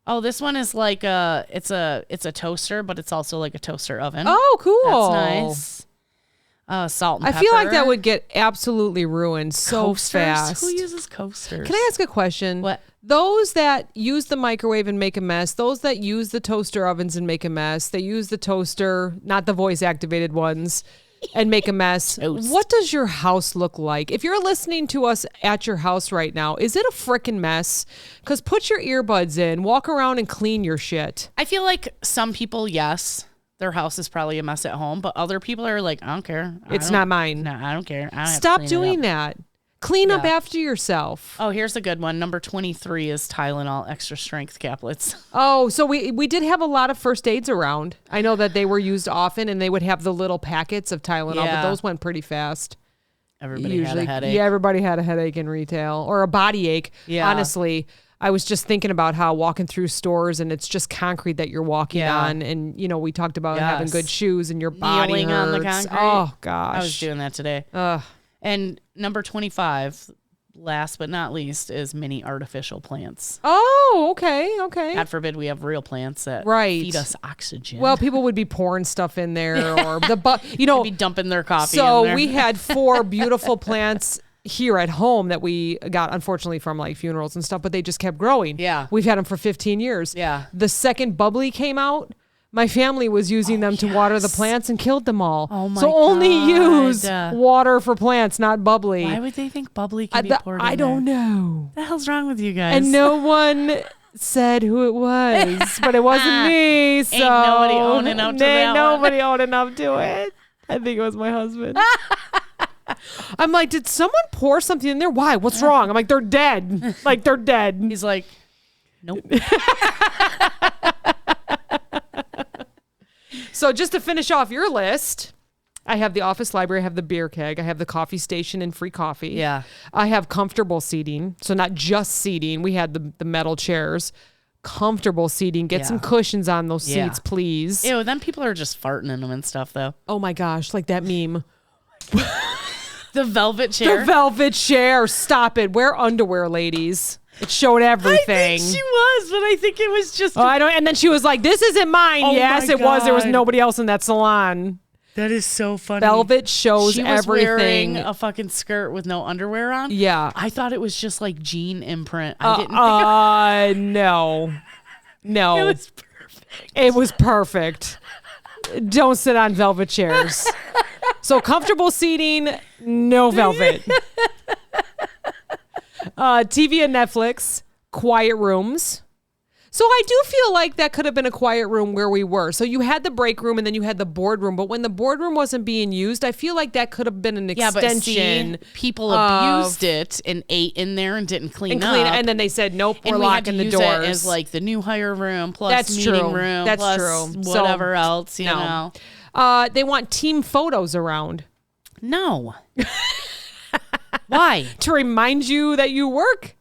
Oh, this one is like it's a toaster, but it's also like a toaster oven. Oh, cool. That's nice. Salt and pepper. I feel like that would get absolutely ruined so fast. Who uses coasters? Can I ask a question? What? Those that use the microwave and make a mess, those that use the toaster ovens and make a mess, they use the toaster, not the voice activated ones, and make a mess. What does your house look like? If you're listening to us at your house right now, is it a frickin' mess? Because put your earbuds in, walk around and clean your shit. I feel like some people, yes, their house is probably a mess at home, but other people are like, I don't care. It's not mine. No, I don't care. I don't Stop doing that. Clean up after yourself. Oh, here's a good one. Number 23 is Tylenol extra strength caplets. Oh, so we did have a lot of first aids around. I know that they were used often and they would have the little packets of Tylenol, but those went pretty fast. Everybody had a headache. Yeah, everybody had a headache in retail or a body ache. Yeah. Honestly, I was just thinking about how walking through stores and it's just concrete that you're walking on. And, we talked about having good shoes and your body kneeling hurts. on the concrete. Oh, gosh. I was doing that today. And number 25, last but not least, is mini artificial plants. Oh, okay. God forbid we have real plants that feed us oxygen. Well, people would be pouring stuff in there or be dumping their coffee in there. So we had 4 beautiful plants here at home that we got, unfortunately, from like funerals and stuff, but they just kept growing. Yeah. We've had them for 15 years. Yeah. The second bubbly came out, my family was using them to water the plants and killed them all. Oh my So only God. use water for plants, not bubbly. Why would they think bubbly can be poured in I don't know. What the hell's wrong with you guys? And no one said who it was, but it wasn't me. So Ain't nobody owning up to that one. Nobody owning up to it. I think it was my husband. I'm like, did someone pour something in there? Why? What's wrong? I'm like, they're dead. Like, they're dead. He's like, nope. So just to finish off your list, I have the office library, I have the beer keg, I have the coffee station and free coffee. Yeah. I have comfortable seating. So not just seating. We had the metal chairs. Comfortable seating. Get some cushions on those seats, please. Ew, then people are just farting in them and stuff, though. Oh my gosh, like that meme. The velvet chair. The velvet chair. Stop it. Wear underwear, ladies. It showed everything. I think she was, but I think it was just. I don't. And then she was like, "This isn't mine." Oh yes, my it was. There was God. nobody else in that salon. That is so funny. Velvet shows she was everything. wearing a fucking skirt with no underwear on. Yeah. I thought it was just like jean imprint. I didn't. No. It was perfect. It was perfect. Don't sit on velvet chairs. So comfortable seating, no velvet. TV and Netflix, quiet rooms. So I do feel like that could have been a quiet room where we were. So you had the break room and then you had the boardroom. But when the boardroom wasn't being used, I feel like that could have been an extension. But see, people abused it and ate in there and didn't clean up. And then they said, nope, we're and we locking the use doors. It as like the new hire room plus That's meeting true. room That's plus true. whatever else, you know. They want team photos around. No. Why? To remind you that you work?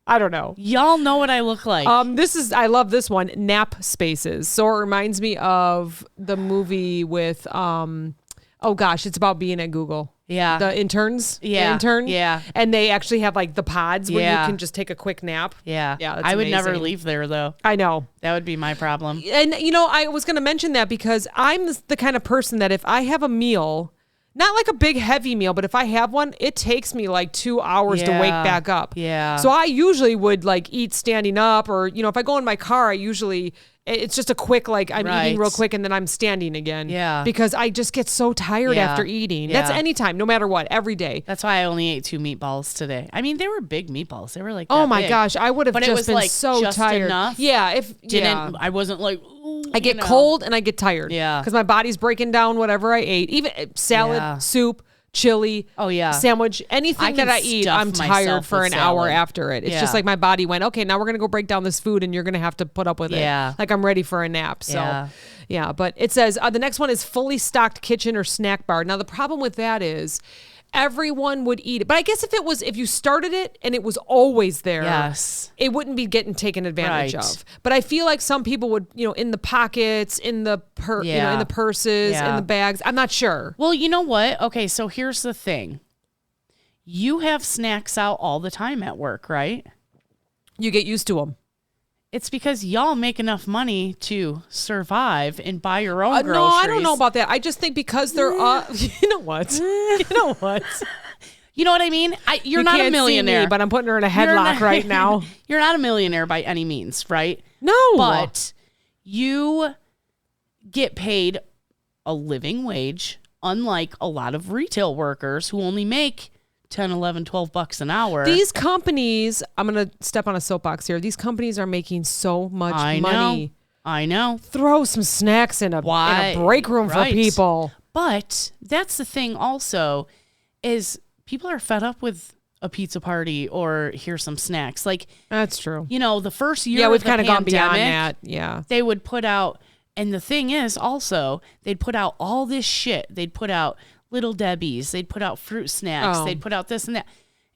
I don't know. Y'all know what I look like. I love this one, nap spaces. So it reminds me of the movie with, oh gosh, it's about being at Google. Yeah. The interns. Yeah. The intern. Yeah. And they actually have like the pods where you can just take a quick nap. Yeah. Yeah. That's I would never amazing. leave there though. I know. That would be my problem. And you know, I was going to mention that because I'm the kind of person that if I have a meal, not like a big heavy meal, but if I have one, it takes me like 2 hours to wake back up. Yeah. So I usually would like eat standing up, or, you know, if I go in my car, it's just a quick, like I'm eating real quick and then I'm standing again. Yeah. Because I just get so tired after eating. Yeah. That's anytime, no matter what, every day. That's why I only ate 2 meatballs today. I mean, they were big meatballs. They were like, Oh that my big. gosh, I would have But it just was been like so just tired. enough. Yeah, I wasn't like, ooh, I get cold and I get tired. Yeah. Because my body's breaking down whatever I ate. Even salad, soup, chili, sandwich, anything that I eat, I'm tired for an hour after it. It's just like my body went, okay, now we're going to go break down this food and you're going to have to put up with it. Like I'm ready for a nap. So yeah, but it says the next one is fully stocked kitchen or snack bar. Now the problem with that is everyone would eat it. But I guess if you started it and it was always there, it wouldn't be getting taken advantage of. But I feel like some people would, you know, in the pockets, in the in the purses, in the bags. I'm not sure. Well, you know what? Okay, so here's the thing. You have snacks out all the time at work, right? You get used to them. It's because y'all make enough money to survive and buy your own groceries. No, I don't know about that. I just think because they're you know what? You know what? You know what I mean? You're not a millionaire. See me, but I'm putting her in a headlock right now. You're not a millionaire by any means, right? No. But you get paid a living wage, unlike a lot of retail workers who only make 10, 11, 12 bucks an hour. These companies, I'm going to step on a soapbox here. These companies are making so much money. I know. Throw some snacks in a break room for people. But that's the thing also is people are fed up with a pizza party or here's some snacks. Like that's true. You know, the first year we've of the kind of gone beyond pandemic, that. Yeah. They would put out, and the thing is also, they'd put out all this shit. They'd put out Little Debbie's. They'd put out fruit snacks. They'd put out this and that.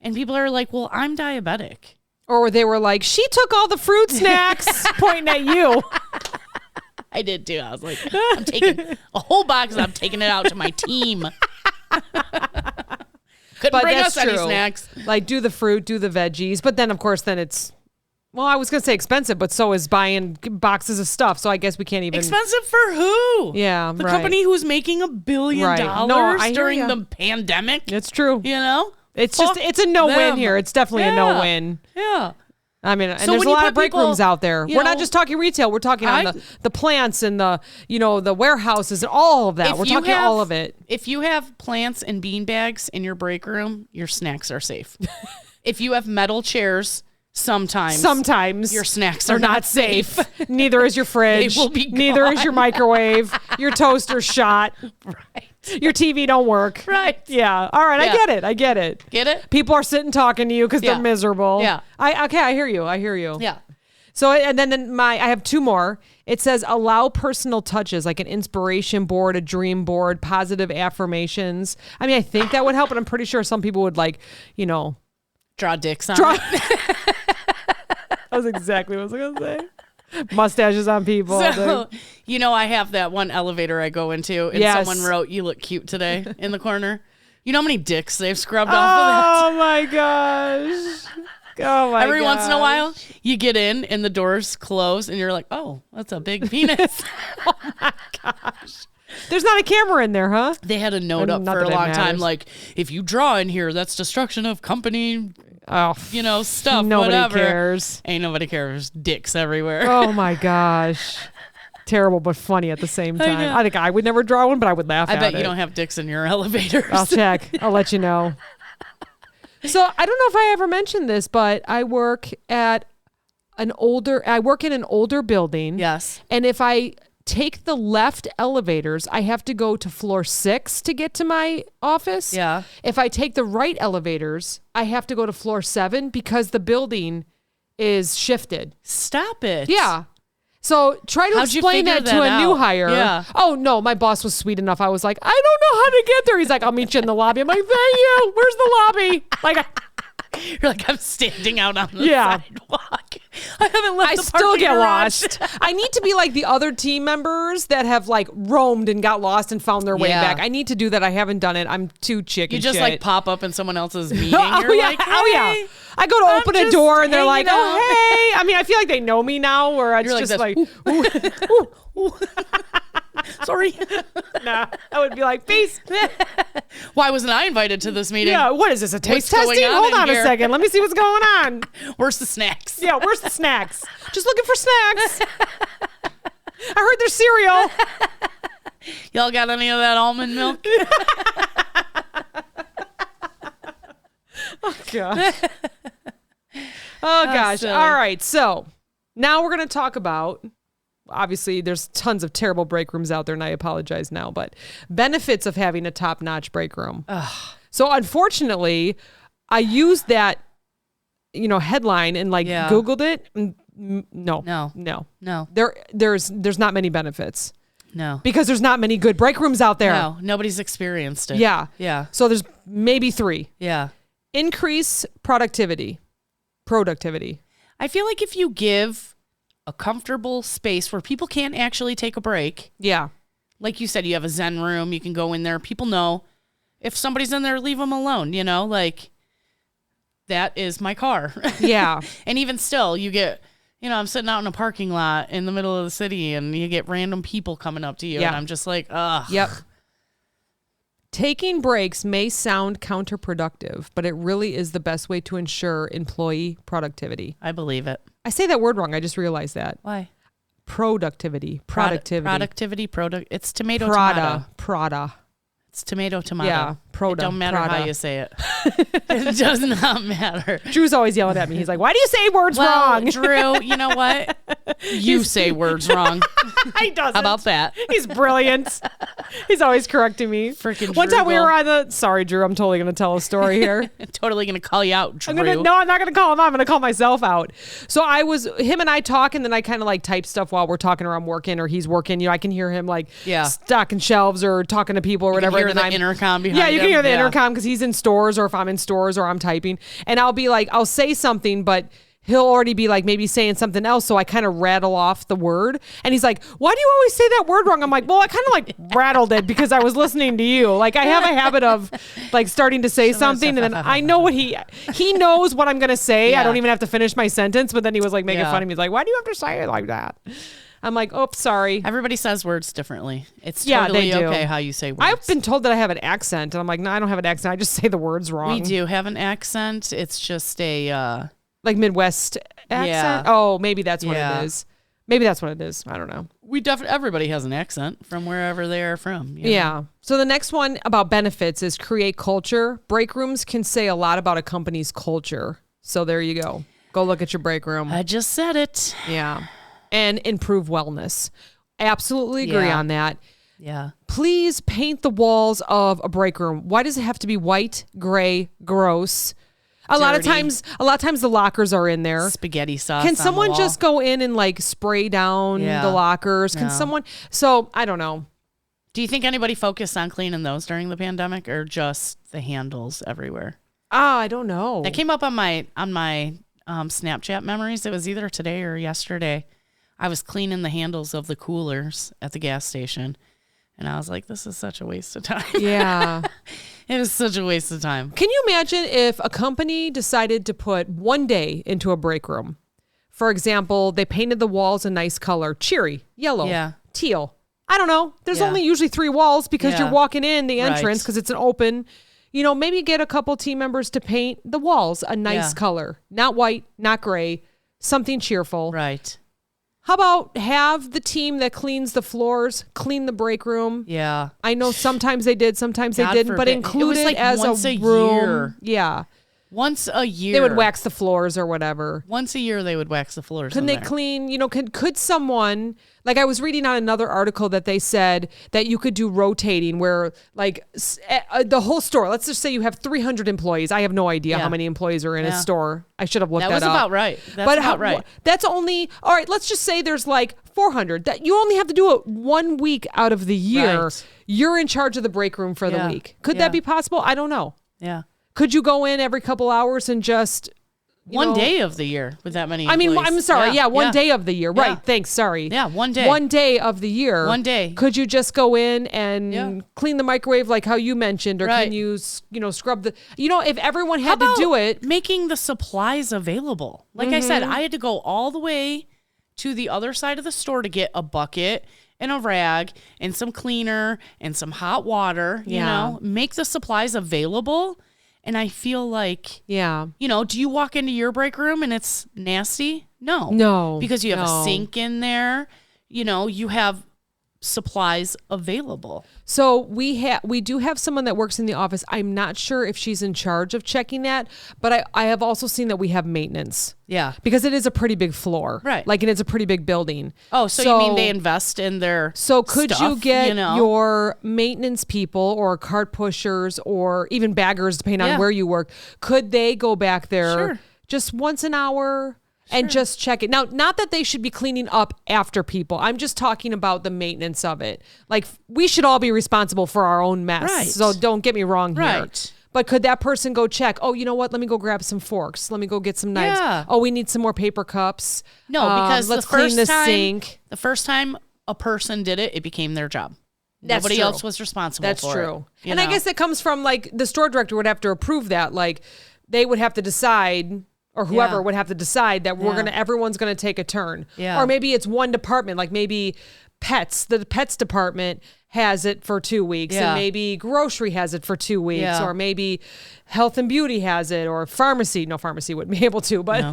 And people are like, well, I'm diabetic. Or they were like, she took all the fruit snacks, pointing at you. I did too. I was like, I'm taking a whole box and I'm taking it out to my team. Couldn't bring us any snacks. Like, do the fruit, do the veggies. But then, of course, it's... Well, I was going to say expensive, but so is buying boxes of stuff. So I guess we can't even... Expensive for who? Yeah, the company who's making $1 billion during the pandemic. It's true. You know? It's just, it's a no-win here. It's definitely a no-win. Yeah. I mean, and there's a lot of break rooms out there. We're not just talking retail. We're talking on the plants and the warehouses and all of that. We're talking all of it. If you have plants and bean bags in your break room, your snacks are safe. If you have metal chairs, sometimes your snacks are not safe. Neither is your fridge. They will be gone. Neither is your microwave. Your toaster's shot. Right. Your TV don't work. Right. Yeah. All right. Yeah. I get it. Get it? People are sitting talking to you because they're miserable. Yeah. I hear you. Yeah. So, and then I have two more. It says allow personal touches like an inspiration board, a dream board, positive affirmations. I mean, I think that would help, but I'm pretty sure some people would draw dicks on it. That was exactly what I was going to say. Mustaches on people. So, I have that one elevator I go into, and someone wrote, "You look cute today," in the corner. You know how many dicks they've scrubbed off of that? Oh my gosh. Every once in a while, you get in and the doors close, and you're like, "Oh, that's a big penis." Oh my gosh. There's not a camera in there, huh? They had a note up for a long time, like, if you draw in here, that's destruction of company. Stuff. Nobody cares. Ain't nobody cares. Dicks everywhere. Oh my gosh. Terrible but funny at the same time. I think I would never draw one, but I would laugh at it. I bet you don't have dicks in your elevators. I'll check. I'll let you know. So I don't know if I ever mentioned this, but I work in an older building. Yes. And if I take the left elevators, I have to go to floor 6 to get to my office. Yeah. If I take the right elevators, I have to go to floor 7 because the building is shifted. Stop it. Yeah. So try to explain that to a new hire. Yeah. Oh, no, my boss was sweet enough. I was like, I don't know how to get there. He's like, I'll meet you in the lobby. I'm like, thank you. Where's the lobby? Like, you're like, I'm standing out on the sidewalk. I haven't left the parking garage. I still get lost. I need to be like the other team members that have like roamed and got lost and found their way back. I need to do that. I haven't done it. I'm too chicken shit. You just like pop up in someone else's meeting. You're like, hey, I go to open a door and they're like, oh, hey. I mean, I feel like they know me now where it's just like, ooh. Sorry. Nah, I would be like, peace. Why wasn't I invited to this meeting? Yeah, what is this, a taste testing? Hold on a second. Let me see what's going on. Where's the snacks? Yeah, where's the snacks? Just looking for snacks. I heard there's cereal. Y'all got any of that almond milk? Oh, gosh. Oh, gosh. All right, so now we're going to talk about... Obviously, there's tons of terrible break rooms out there, and I apologize now, but benefits of having a top-notch break room. Ugh. So, unfortunately, I used that, headline and Googled it. No. There's not many benefits. No. Because there's not many good break rooms out there. No, nobody's experienced it. Yeah. So there's maybe 3. Yeah. Increase productivity. I feel like if you give a comfortable space where people can't actually take a break. Yeah. Like you said, you have a Zen room. You can go in there. People know if somebody's in there, leave them alone. That is my car. Yeah. And even still, you get, I'm sitting out in a parking lot in the middle of the city and you get random people coming up to you. Yeah. And I'm just like, ugh. Yep. Taking breaks may sound counterproductive, but it really is the best way to ensure employee productivity. I believe it. I say that word wrong. I just realized that. Why? Productivity. It's tomato. It's tomato. Yeah. It don't matter how you say it. It does not matter. Drew's always yelling at me. He's like, why do you say words wrong? Drew, you know what? You say words wrong. He doesn't. How about that? He's brilliant. He's always correcting me. Freaking One time we were on sorry, Drew, I'm totally going to tell a story here. Totally going to call you out, Drew. I'm not going to call him out. I'm going to call myself out. So him and I talk, and then I kind of type stuff while we're talking or I'm working or he's working. I can hear him stocking shelves or talking to people or whatever. You can hear the intercom behind him. Yeah, you can hear the intercom because he's in stores or if I'm in stores or I'm typing. And I'll be like, I'll say something, but he'll already be maybe saying something else. So I kind of rattle off the word. And he's like, why do you always say that word wrong? I'm like, well, I kind of rattled it because I was listening to you. I have a habit of starting to say something and then I know what he knows what I'm going to say. Yeah. I don't even have to finish my sentence. But then he was making fun of me. He's like, why do you have to say it like that? I'm like, oh, sorry. Everybody says words differently. It's totally okay how you say words. I've been told that I have an accent. And I'm like, no, I don't have an accent. I just say the words wrong. We do have an accent. It's just a... Like Midwest accent? Yeah. Oh, maybe that's what Yeah. it is. Maybe that's what it is. I don't know. Everybody has an accent from wherever they are from. you know? Yeah. So the next one about benefits is create culture. Break rooms can say a lot about a company's culture. So there you go. Go look at your break room. I just said it. Yeah. And improve wellness. Absolutely agree Yeah. on that. Yeah. Please paint the walls of a break room. Why does it have to be white, gray, gross? A lot of Dirty. times the lockers are in there. Spaghetti sauce. Can on the someone wall. just go in and like spray down Yeah. the lockers? Can No. someone? So I don't know. Do you think anybody focused on cleaning those during the pandemic, or just the handles everywhere? I don't know. That came up on my Snapchat memories. It was either today or yesterday. I was cleaning the handles of the coolers at the gas station, and I was like, "This is such a waste of time." Yeah. It was such a waste of time. Can you imagine if a company decided to put one day into a break room? For example, they painted the walls a nice color, cheery, yellow, Yeah. teal. I don't know. There's Yeah. only usually 3 walls because Yeah. you're walking in the entrance Right. because it's an open. Maybe get a couple team members to paint the walls a nice Yeah. color, not white, not gray, something cheerful. Right. How about have the team that cleans the floors clean the break room? Yeah. I know sometimes they did, sometimes God they didn't, but forbid. It include was it like as once a room. year. Yeah. Once a year. They would wax the floors or whatever. Once a year, they would wax the floors. Couldn't in they there. clean, could someone, like I was reading on another article that they said that you could do rotating where like the whole store, let's just say you have 300 employees. I have no idea Yeah. how many employees are in a Yeah. store. I should have looked That that was up. about right. That's But about right. That's only, all right, let's just say there's like 400. That you only have to do it 1 week out of the year. Right. You're in charge of the break room for Yeah. the week. Could Yeah. that be possible? I don't know. Yeah. Could you go in every couple hours and just One day of the year with that many I mean, employees. I'm sorry. Yeah, one yeah. day of the year. Yeah. Right. Thanks. Sorry. Yeah, one day. One day of the year. One day. Could you just go in and Yeah. clean the microwave like how you mentioned, or Right. can you, scrub the? If everyone How had to about do it. making the supplies available. Like I said, Mm-hmm. I had to go all the way to the other side of the store to get a bucket and a rag and some cleaner and some hot water, Yeah. make the supplies available. And I feel like, Yeah. do you walk into your break room and it's nasty? No. No. Because you have no. a sink in there. You have supplies available. So we do have someone that works in the office. I'm not sure if she's in charge of checking that, but I have also seen that we have maintenance. Yeah. Because it is a pretty big floor. Right. Like, and it's a pretty big building. Oh, so you mean they invest in their So could you stuff, get your maintenance people or cart pushers or even baggers, depending on Yeah. where you work, could they go back there Sure. just once an hour and just check it? Now, not that they should be cleaning up after people. I'm just talking about the maintenance of it. Like, we should all be responsible for our own mess. Right. So don't get me wrong here. Right. But could that person go check? Oh, you know what? Let me go grab some forks. Let me go get some knives. Yeah. Oh, we need some more paper cups. No, because let's the first clean the time, sink. the first time a person did it, it became their job. That's Nobody true. else was responsible That's for true. it. And I guess it comes from like the store director would have to approve that. Like they would have to decide, or whoever Yeah. would have to decide that Yeah. everyone's gonna take a turn. Yeah. Or maybe it's one department, like maybe pets. The pets department has it for 2 weeks, Yeah. and maybe grocery has it for 2 weeks, Yeah. or maybe health and beauty has it, or pharmacy. No, pharmacy wouldn't be able to, but No.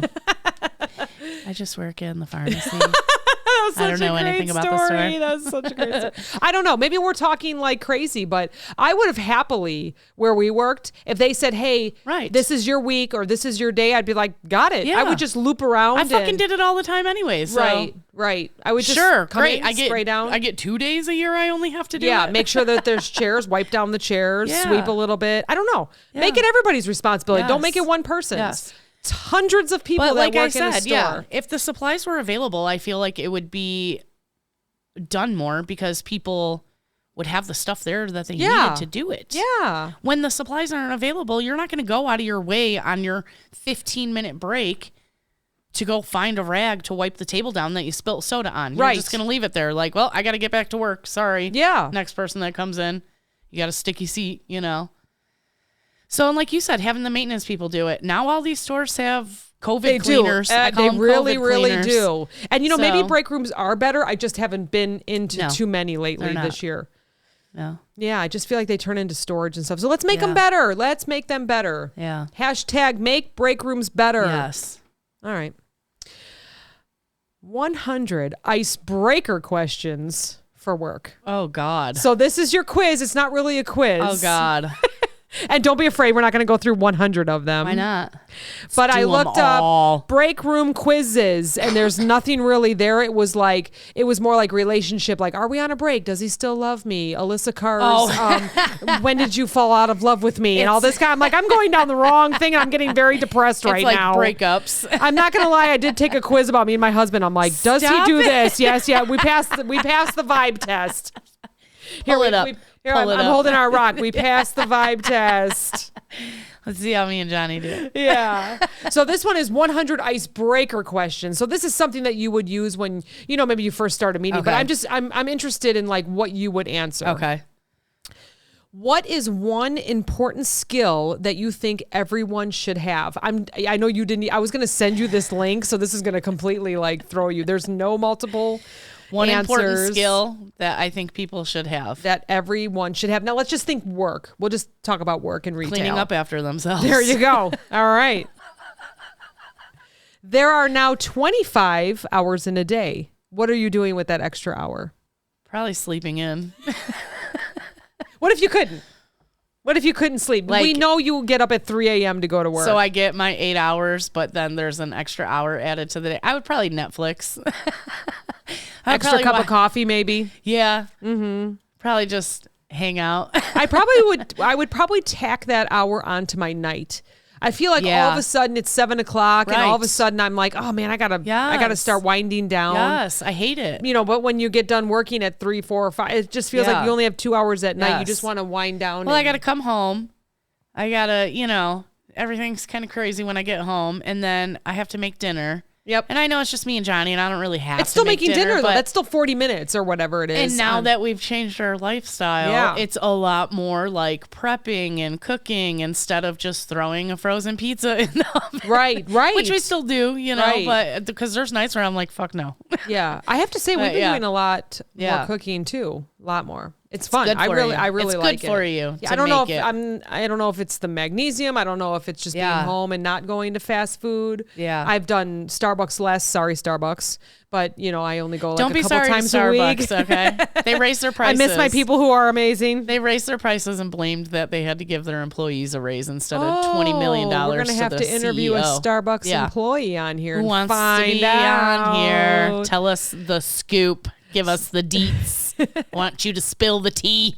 I just work in the pharmacy. That's I don't such a know great anything about the store. That's such a great story. I don't know. Maybe we're talking like crazy, but I would have happily, where we worked, if they said, hey, Right. this is your week or this is your day, I'd be like, got it. I Yeah. would just loop around. I fucking and- did it all the time anyway. So. Right. I would just Sure, come great. in, I get spray down. I get 2 days a year. I only have to do yeah, it. make sure that there's chairs, wipe down the chairs, Yeah. sweep a little bit. I don't know. Make Yeah. it everybody's responsibility. Don't make Yes. it one person's. Yes. It's hundreds of people But that like work I in a said, store. yeah, if the supplies were available, I feel like it would be done more because people would have the stuff there that they Yeah. needed to do it. Yeah. When the supplies aren't available, you're not going to go out of your way on your 15-minute break to go find a rag to wipe the table down that you spilt soda on. You're Right. just going to leave it there. Like, well, I got to get back to work. Sorry. Yeah. Next person that comes in, you got a sticky seat, So, and like you said, having the maintenance people do it. Now all these stores have COVID They cleaners. do. I call They them really, COVID really cleaners. do. And maybe So- break rooms are better. I just haven't been into No, too many lately they're not. this year. No. Yeah, I just feel like they turn into storage and stuff. So let's make them Yeah. better. Let's make them better. Yeah. Hashtag make break rooms better. Yes. All right. 100 icebreaker questions for work. Oh, God. So this is your quiz. It's not really a quiz. Oh, God. And don't be afraid. We're not going to go through 100 of them. Why not? But I looked up break room quizzes, and there's nothing really there. It was more like relationship. Like, are we on a break? Does he still love me? Alyssa Carr's, when did you fall out of love with me? And all this kind. I'm like, I'm going down the wrong thing. And I'm getting very depressed right now. It's like breakups. I'm not going to lie. I did take a quiz about me and my husband. I'm like, does he do this? Yes. Yeah. We passed the vibe test. Pull it up. I'm holding our rock. We passed the vibe test. Let's see how me and Johnny do. Yeah. So this one is 100 icebreaker questions. So this is something that you would use when, maybe you first start a meeting. Okay. But I'm interested in like what you would answer. Okay. What is one important skill that you think everyone should have? I know you didn't. I was going to send you this link, so this is going to completely like throw you. There's no multiple. One important skill that I think people should have. That everyone should have. Now, let's just think work. We'll just talk about work and retail. Cleaning up after themselves. There you go. All right. There are now 25 hours in a day. What are you doing with that extra hour? Probably sleeping in. What if you couldn't? What if you couldn't sleep? We know you get up at 3 a.m. to go to work. So I get my 8 hours, but then there's an extra hour added to the day. I would probably Netflix. Extra cup of coffee, maybe. Yeah. Mm-hmm. Probably just hang out. I would probably tack that hour onto my night. I feel like all of a sudden it's 7 o'clock and all of a sudden I'm like, oh man, I gotta start winding down. Yes, I hate it. But when you get done working at 3, 4, or 5, it just feels like you only have 2 hours at night. You just want to wind down. Well, I gotta come home. I gotta, everything's kind of crazy when I get home, and then I have to make dinner. Yep. And I know it's just me and Johnny, and I don't really have to. It's still make making dinner though. That's still 40 minutes or whatever it is. And now that we've changed our lifestyle, it's a lot more like prepping and cooking instead of just throwing a frozen pizza in the oven. Right. Which we still do, but because there's nights where I'm like, fuck no. Yeah. I have to say we've been doing a lot more cooking too. A lot more. It's fun. I really like it. It's good for you. Yeah, I don't know if it's the magnesium. I don't know if it's just being home and not going to fast food. Yeah. I've done Starbucks less. Sorry, Starbucks. But, I only go like a couple times a week. Starbucks, okay? They raised their prices. I miss my people who are amazing. They raised their prices and blamed that they had to give their employees a raise instead of $20 million. We're going to have to interview CEO. a Starbucks employee on here. Who wants to be on here? Tell us the scoop. Give us the deets. Want you to spill the tea.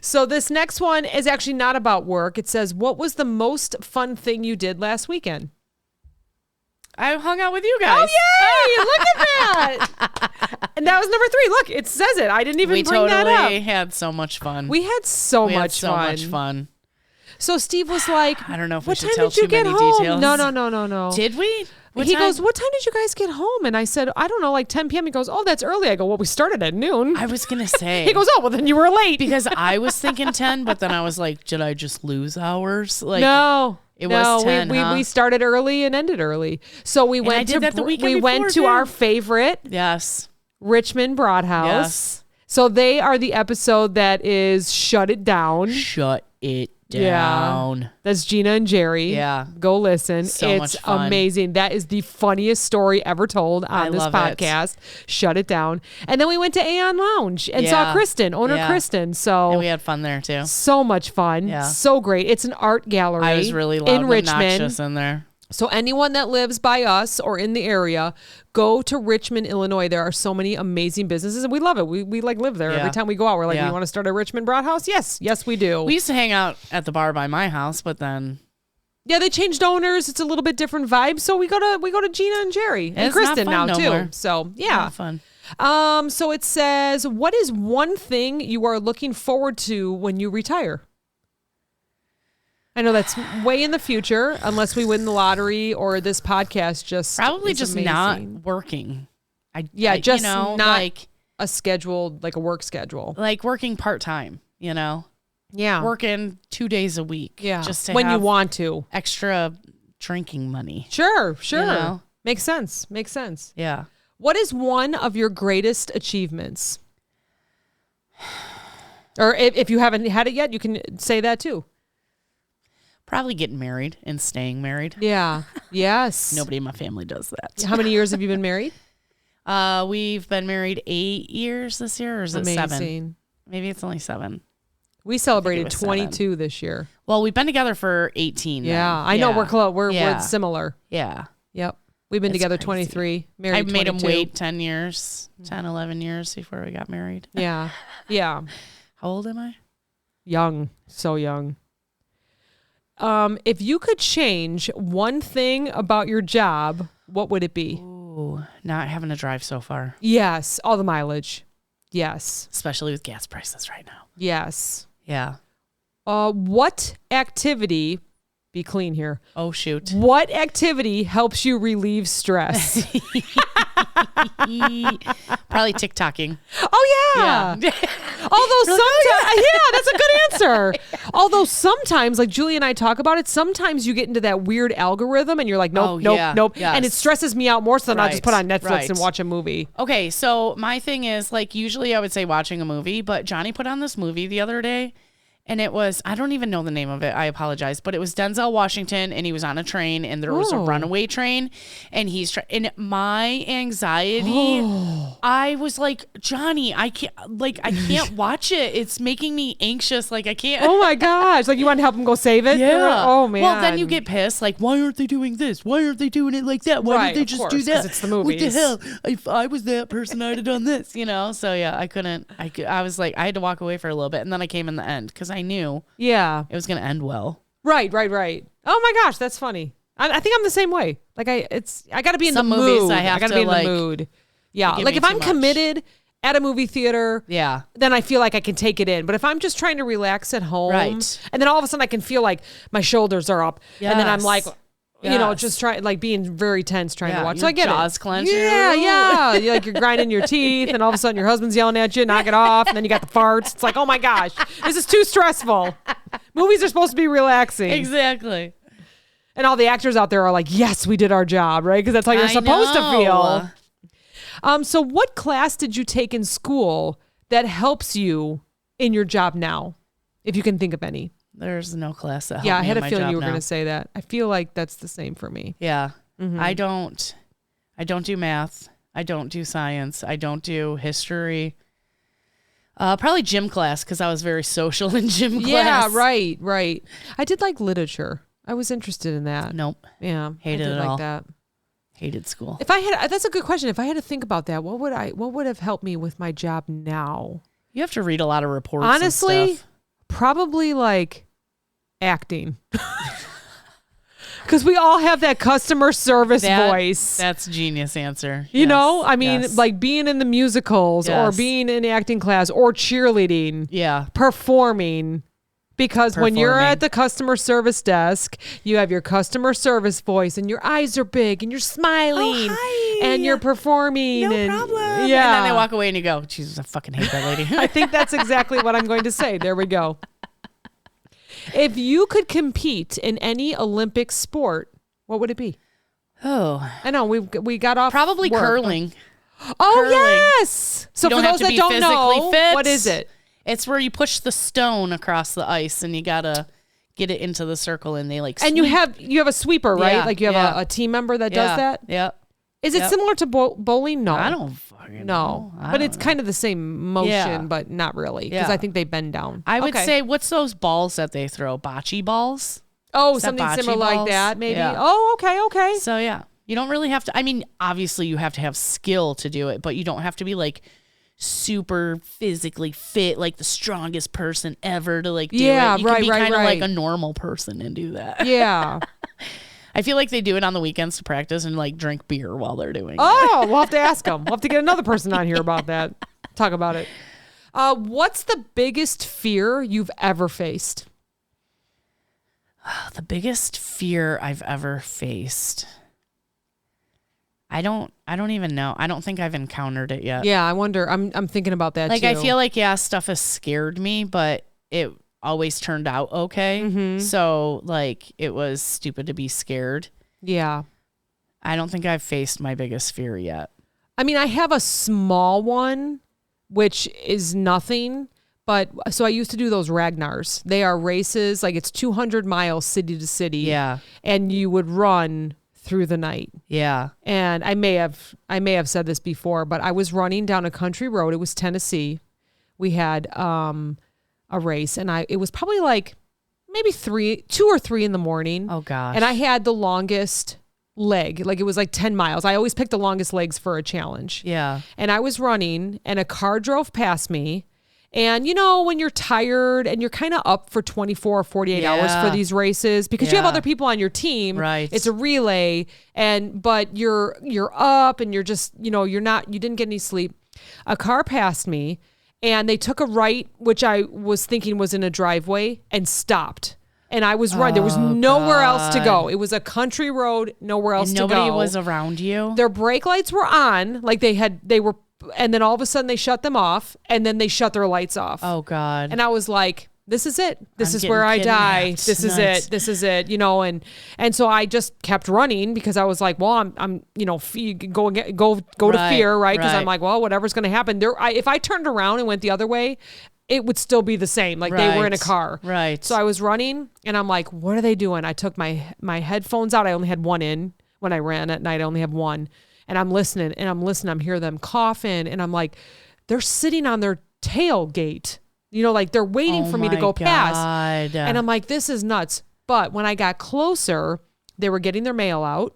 So this next one is actually not about work. It says, what was the most fun thing you did last weekend? I hung out with you guys. Oh, yay! Look at that. And that was number 3. Look, it says it. I didn't even bring that up. We had so much fun. We had so much fun. So Steve was like, I don't know if what we should tell too many details. No. Did we? He goes, what time did you guys get home? And I said, I don't know, like 10 p.m. He goes, oh, that's early. I go, well, we started at noon. I was going to say. He goes, oh, well, then you were late. Because I was thinking 10, but then I was like, did I just lose hours? Like, no. It was 10, we started early and ended early. So we went to our favorite. Yes. Richmond Broadhouse. Yes. So they are the episode that is Shut It Down. Shut it down. Yeah. That's Gina and Jerry. Yeah. Go listen. So it's much fun. amazing. That is the funniest story ever told on this podcast. Shut It Down. And then we went to Aeon Lounge and saw Kristen, owner Kristen. So and we had fun there too. So much fun. Yeah. So great. It's an art gallery. I was really loud and obnoxious in there. So anyone that lives by us or in the area, go to Richmond, Illinois. There are so many amazing businesses and we love it. We like live there. Every time we go out, we're like, you want to start a Richmond Broadhouse? Yes, we do. We used to hang out at the bar by my house, but then they changed owners. It's a little bit different vibe. So we go to Gina and Jerry and Kristen now too. More. So not fun. So it says, what is one thing you are looking forward to when you retire? I know that's way in the future, unless we win the lottery or this podcast just probably just amazing. Not working. Just not like a scheduled, like a work schedule, like working part time. Working 2 days a week. Yeah, just to when have you want to extra drinking money. Sure. Makes sense. Yeah. What is one of your greatest achievements? Or if you haven't had it yet, you can say that too. Probably getting married and staying married. Yeah. Yes. Nobody in my family does that. How many years have you been married? We've been married 8 years this year, or is it 7? Maybe it's only 7. We celebrated 22 this year. Well, we've been together for 18. Yeah, I know we're close. We're similar. Yeah. Yep. We've been together crazy. 23, married 22. I made him wait 10 years, 10, 11 years before we got married. Yeah. Yeah. How old am I? Young. So young. If you could change one thing about your job, what would it be? Ooh, not having to drive so far. Yes. All the mileage. Yes. Especially with gas prices right now. Yes. Yeah. What activity, be clean here. Oh, shoot. What activity helps you relieve stress? Probably TikToking. Oh, yeah. Although sometimes, yeah, that's a good answer. Although sometimes, like Julie and I talk about it, sometimes you get into that weird algorithm and you're like, nope. Yes. And it stresses me out more, so then I'll just put on Netflix and watch a movie. Okay, so my thing is, like, usually I would say watching a movie, but Johnny put on this movie the other day. And it was, I don't even know the name of it. I apologize. But it was Denzel Washington, and he was on a train, and there was a runaway train. And and my anxiety, I was like, Johnny, I can't watch it. It's making me anxious. Like, I can't. Oh my gosh. Like, you want to help him go save it? Yeah. Oh man. Well, then you get pissed. Like, why aren't they doing this? Why aren't they doing it like that? Why don't they just do that? It's the movies. What the hell? If I was that person, I'd have done this, So yeah, I was like, I had to walk away for a little bit. And then I came in the end because I knew it was going to end well. Right. Oh my gosh, that's funny. I think I'm the same way. Like I got to be in Some the movies mood. I got to be in the mood. Yeah. Like if I'm committed at a movie theater, then I feel like I can take it in. But if I'm just trying to relax at home, and then all of a sudden I can feel like my shoulders are up, and then I'm like, just being very tense trying to watch. So I get jaws it. Clenching. Yeah. You're grinding your teeth, and all of a sudden your husband's yelling at you, knock it off, and then you got the farts. It's like, oh my gosh, this is too stressful. Movies are supposed to be relaxing. Exactly. And all the actors out there are like, yes, we did our job, right? Because that's how you're supposed to feel. So what class did you take in school that helps you in your job now, if you can think of any? There's no class that helped me I had in a my feeling job you were now. going to say that. I feel like that's the same for me. Yeah. Mm-hmm. I don't do math. I don't do science. I don't do history. Probably gym class because I was very social in gym class. Yeah, right. I did like literature. I was interested in that. Nope. Yeah, hated it like all. that. Hated school. That's a good question. If I had to think about that, what would have helped me with my job now? You have to read a lot of reports. Honestly, and stuff. Probably like acting. Because we all have that customer service voice. That's a genius answer. You know? I mean, like being in the musicals or being in acting class or cheerleading. Yeah. Performing. Because when you're at the customer service desk, you have your customer service voice and your eyes are big and you're smiling and you're performing. No problem. Yeah. And then they walk away and you go, Jesus, I fucking hate that lady. I think that's exactly what I'm going to say. There we go. If you could compete in any Olympic sport, what would it be? Oh. I know, we got off probably work. Curling. Oh, curling. yes. So for those that don't know, what is it? It's where you push the stone across the ice and you got to get it into the circle and they like sweep. And you have a sweeper, right? Like you have a team member that does that? Yeah. Is it similar to bowling? No. I don't fucking know. But it's kind of the same motion, but not really. Because I think they bend down. I would say, what's those balls that they throw? Bocce balls? Oh, something similar like that, maybe. Yeah. Oh, okay. So, yeah. You don't really have to. I mean, obviously, you have to have skill to do it, but you don't have to be like super physically fit, like the strongest person ever to like do it. You can be kind of like a normal person and do that. Yeah. I feel like they do it on the weekends to practice and like drink beer while they're doing it. Oh, we'll have to ask them. We'll have to get another person on here about that. Talk about it. What's the biggest fear you've ever faced? The biggest fear I've ever faced. I don't even know. I don't think I've encountered it yet. Yeah, I wonder. I'm thinking about that too. I feel like stuff has scared me, but it always turned out okay. Mm-hmm. So like it was stupid to be scared. Yeah. I don't think I've faced my biggest fear yet. I mean, I have a small one, which is nothing, But so I used to do those Ragnars. They are races, like it's 200 miles city to city. Yeah. And you would run through the night. Yeah. And I may have said this before, but I was running down a country road. It was Tennessee. We had a race, and it was probably like maybe 2 or 3 in the morning. Oh gosh. And I had the longest leg. Like it was like 10 miles. I always picked the longest legs for a challenge. Yeah. And I was running, and a car drove past me. And you know, when you're tired and you're kind of up for 24 or 48 hours for these races because you have other people on your team, right? It's a relay, but you're up and you're just, you didn't get any sleep. A car passed me and they took a right, which I was thinking was in a driveway, and stopped. And I was running. There was nowhere else to go. It was a country road, nowhere else to go. Nobody was around you. Their brake lights were on, like they were. And then all of a sudden they shut them off, and then they shut their lights off. Oh God. And I was like, this is it. This is where I die. This is it. This is it. And so I just kept running because I was like, well, I'm go to fear, right? Because I'm like, well, whatever's going to happen. If I turned around and went the other way, it would still be the same. Like they were in a car. Right. So I was running, and I'm like, what are they doing? I took my headphones out. I only had one in when I ran at night. I only have one. And I'm listening. I'm hearing them coughing. And I'm like, they're sitting on their tailgate. Like they're waiting for me to go past. And I'm like, this is nuts. But when I got closer, they were getting their mail out.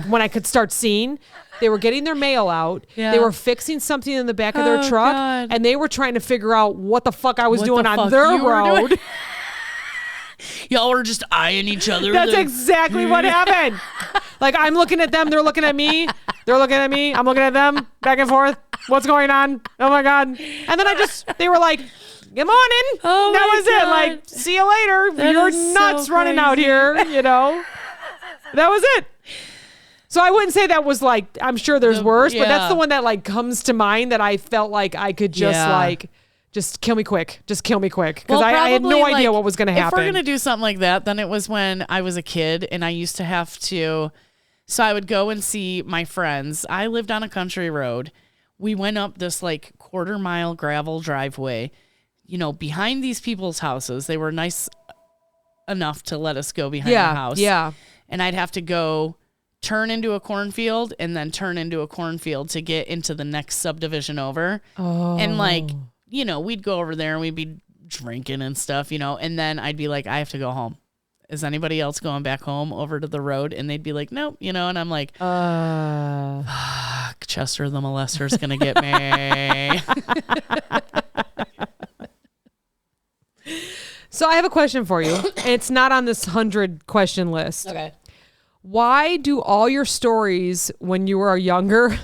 When I could start seeing, they were getting their mail out. Yeah. They were fixing something in the back of their truck. God. And they were trying to figure out what the fuck I was doing on their road. Y'all were just eyeing each other. That's exactly what happened. Like, I'm looking at them. They're looking at me. They're looking at me. I'm looking at them. Back and forth. What's going on? Oh, my God. And then they were like, good morning. Oh, that was God. it. Like, see you later. That You're nuts so running out here, That was it. So I wouldn't say that was like, I'm sure there's worse, but that's the one that like comes to mind that I felt like I could just kill me quick. Just kill me quick. Because I had no idea what was going to happen. If we're going to do something like that, then it was when I was a kid and I used to have to. So I would go and see my friends. I lived on a country road. We went up this like 1/4-mile gravel driveway, behind these people's houses. They were nice enough to let us go behind the house. Yeah. And I'd have to go turn into a cornfield and then turn into a cornfield to get into the next subdivision over. Oh. And we'd go over there and we'd be drinking and stuff, and then I'd be like, I have to go home. Is anybody else going back home over to the road? And they'd be like, nope, and I'm like, fuck, Chester the molester's going to get me. So I have a question for you. It's not on this 100 question list. Okay. Why do all your stories when you were younger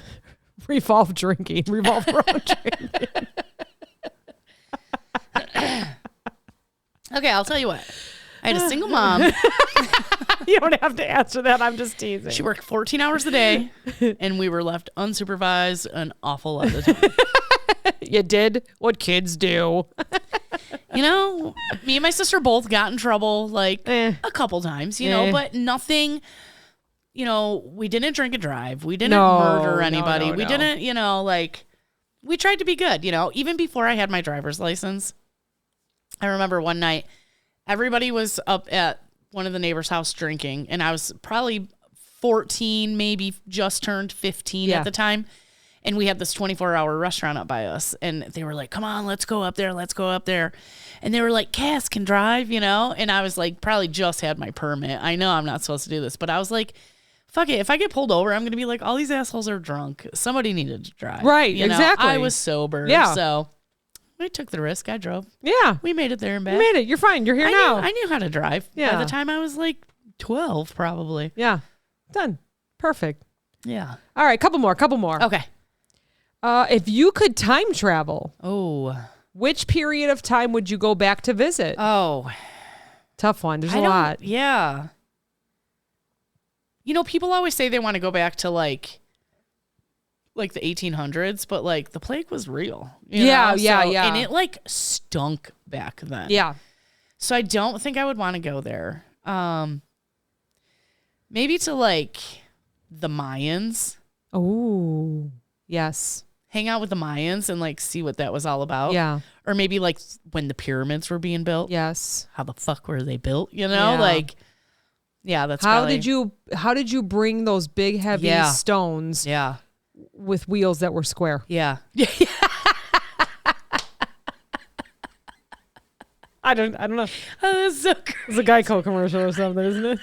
revolve around drinking? Okay, I'll tell you what. I had a single mom. You don't have to answer that. I'm just teasing. She worked 14 hours a day, and we were left unsupervised an awful lot of the time. You did what kids do. Me and my sister both got in trouble a couple times, but nothing, we didn't drink and drive. We didn't murder anybody. We didn't, we tried to be good, even before I had my driver's license. I remember one night, everybody was up at one of the neighbors' house drinking, and I was probably 14, maybe just turned 15 at the time. And we had this 24-hour restaurant up by us. And they were like, come on, let's go up there. Let's go up there. And they were like, Cass can drive, And I was like, probably just had my permit. I know I'm not supposed to do this. But I was like, fuck it. If I get pulled over, I'm going to be like, all these assholes are drunk. Somebody needed to drive. Right, exactly. I was sober. Yeah. So I took the risk. I drove. Yeah. We made it there and back. You made it. You're fine. You're here now. I knew how to drive. Yeah. By the time I was like 12, probably. Yeah. Done. Perfect. Yeah. All right. Couple more. Okay. If you could time travel, which period of time would you go back to visit? Oh, tough one. There's a lot. Yeah. People always say they want to go back to like the 1800s, but the plague was real. Yeah. And it stunk back then. Yeah. So I don't think I would want to go there. Maybe to the Mayans. Oh, yes. hang out with the Mayans and like see what that was all about. Yeah. Or maybe like when the pyramids were being built. Yes. How the fuck were they built? You know, like, yeah, that's how did you bring those big heavy stones with wheels that were square? Yeah. I don't know. Oh, that's so crazy. It's a Geico commercial or something, isn't it?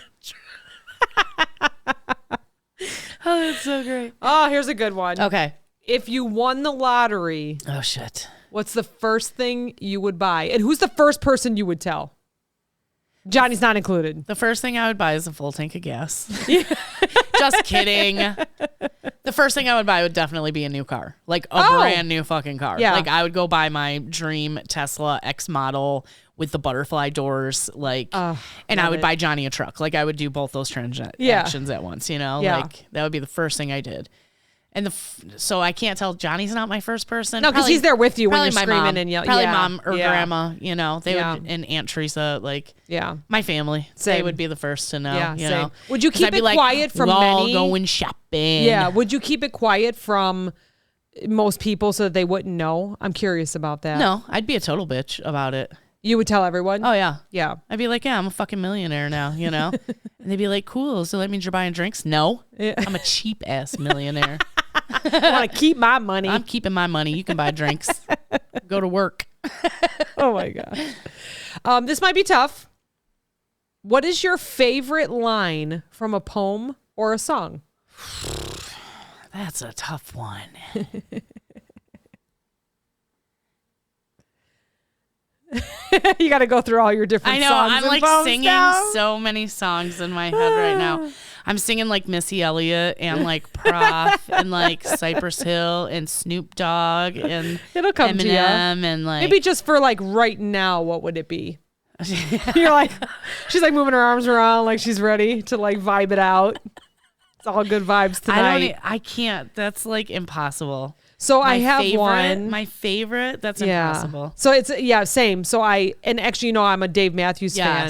Oh, that's so great. Oh, here's a good one. Okay. If you won the lottery, oh shit, what's the first thing you would buy? And who's the first person you would tell? Johnny's not included. The first thing I would buy is a full tank of gas. Just kidding. The first thing I would buy would definitely be a new car. Like a brand new fucking car. Yeah. Like I would go buy my dream Tesla X model with the butterfly doors. Like, and I would buy Johnny a truck. Like I would do both those transactions at once, you know? Yeah. Like that would be the first thing I did. And so I can't tell Johnny's not my first person. No, because he's there with you when you're screaming mom, and yelling. Probably mom or grandma, you know, they would, and Aunt Teresa, like, my family. Same. They would be the first to know, Yeah, you same. know. Would you keep it quiet from we're all many? going shopping. Yeah. Would you keep it quiet from most people so that they wouldn't know? I'm curious about that. No, I'd be a total bitch about it. You would tell everyone? Oh, yeah. Yeah. I'd be like, yeah, I'm a fucking millionaire now, you know? And they'd be like, cool, so that means you're buying drinks? No. Yeah. I'm a cheap-ass millionaire. I want to keep my money. I'm keeping my money. You can buy drinks. Go to work. Oh, my God. This might be tough. What is your favorite line from a poem or a song? That's a tough one. You got to go through all your different songs. I know. I'm like singing now. so many songs in my head right now. I'm singing like Missy Elliott and like Prof and like Cypress Hill and Snoop Dogg and It'll come Eminem to you. And like Maybe just for like right now, what would it be? You're like, she's like moving her arms around like she's ready to like vibe it out. It's all good vibes tonight. I can't. That's like impossible. So I have one. My favorite. That's impossible. So it's same. So and actually, you know, I'm a Dave Matthews fan.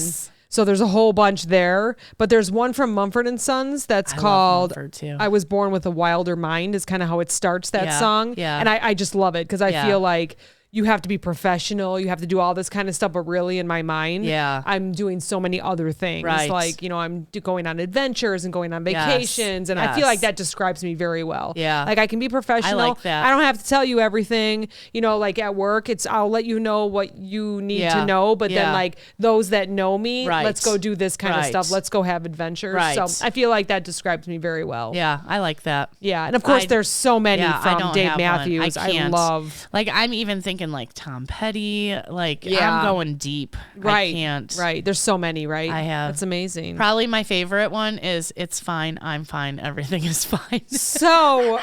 So there's a whole bunch there, but there's one from Mumford and Sons that's called I Was Born with a Wilder Mind is kind of how it starts, that song. Yeah. And I just love it because I feel like you have to be professional. You have to do all this kind of stuff. But really, in my mind, I'm doing so many other things. Right. Like, you know, I'm going on adventures and going on vacations. And I feel like that describes me very well. Yeah. Like I can be professional. I like that. I don't have to tell you everything. You know, like at work, I'll let you know what you need to know. But then like those that know me, let's go do this kind of stuff. Let's go have adventures. Right. So I feel like that describes me very well. Yeah, I like that. Yeah. And of course, there's so many from Dave have Matthews. one. I can't. love. Like I'm even thinking like Tom Petty. Like I'm going deep. Right. I can't. Right. There's so many, right? I have. That's amazing. Probably my favorite one is "It's fine, I'm fine, everything is fine." So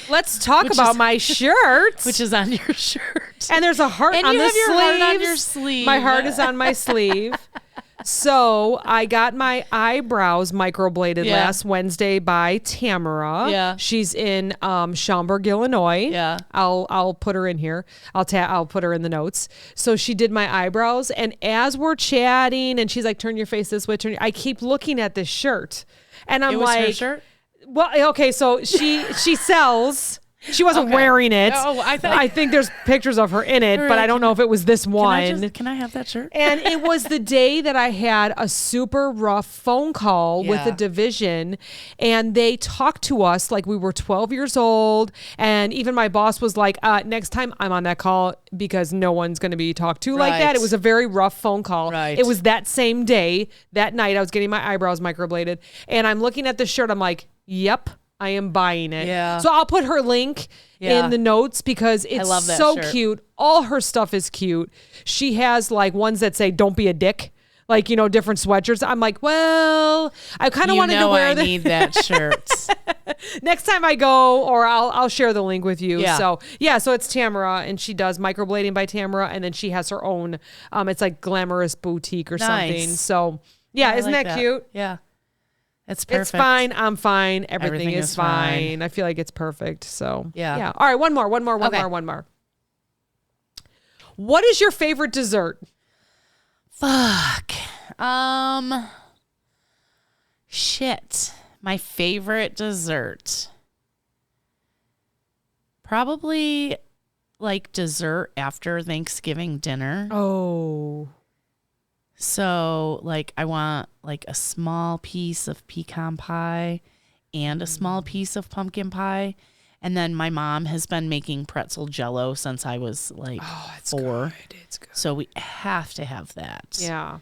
let's talk about my shirt, which is on your shirt. And there's a heart and on you the have your sleeves. heart on your sleeve. My heart is on my sleeve. So I got my eyebrows microbladed last Wednesday by Tamara. Yeah. She's in Schaumburg, Illinois. Yeah. I'll put her in here. I'll put her in the notes. So she did my eyebrows, and as we're chatting, and she's like, "Turn your face this way." I keep looking at this shirt, and I'm it was like, her shirt? Well, okay, so she sells. She wasn't wearing it. Oh, I think there's pictures of her in it, but I don't know if it was this one. Can I have that shirt? And it was the day that I had a super rough phone call with the division, and they talked to us like we were 12 years old. And even my boss was like, next time I'm on that call because no one's going to be talked to like that. It was a very rough phone call. Right. It was that same day, that night, I was getting my eyebrows microbladed, and I'm looking at the shirt. I'm like, yep. I am buying it. Yeah. So I'll put her link in the notes because it's so cute. All her stuff is cute. She has like ones that say, "Don't be a dick." Like, you know, different sweatshirts. I'm like, well, I kind of wanted to wear I need that shirt. Next time I go, or I'll share the link with you. Yeah. So it's Tamara, and she does microblading by Tamara, and then she has her own, it's like Glamorous Boutique or something. So yeah, isn't like that cute? Yeah. It's perfect. It's fine. I'm fine. Everything is fine. I feel like it's perfect. So yeah. All right. One more. What is your favorite dessert? Fuck. Shit. My favorite dessert. Probably like dessert after Thanksgiving dinner. Oh. So like I want like a small piece of pecan pie and a small piece of pumpkin pie. And then my mom has been making pretzel jello since I was like 4. It's good. So we have to have that. Yeah.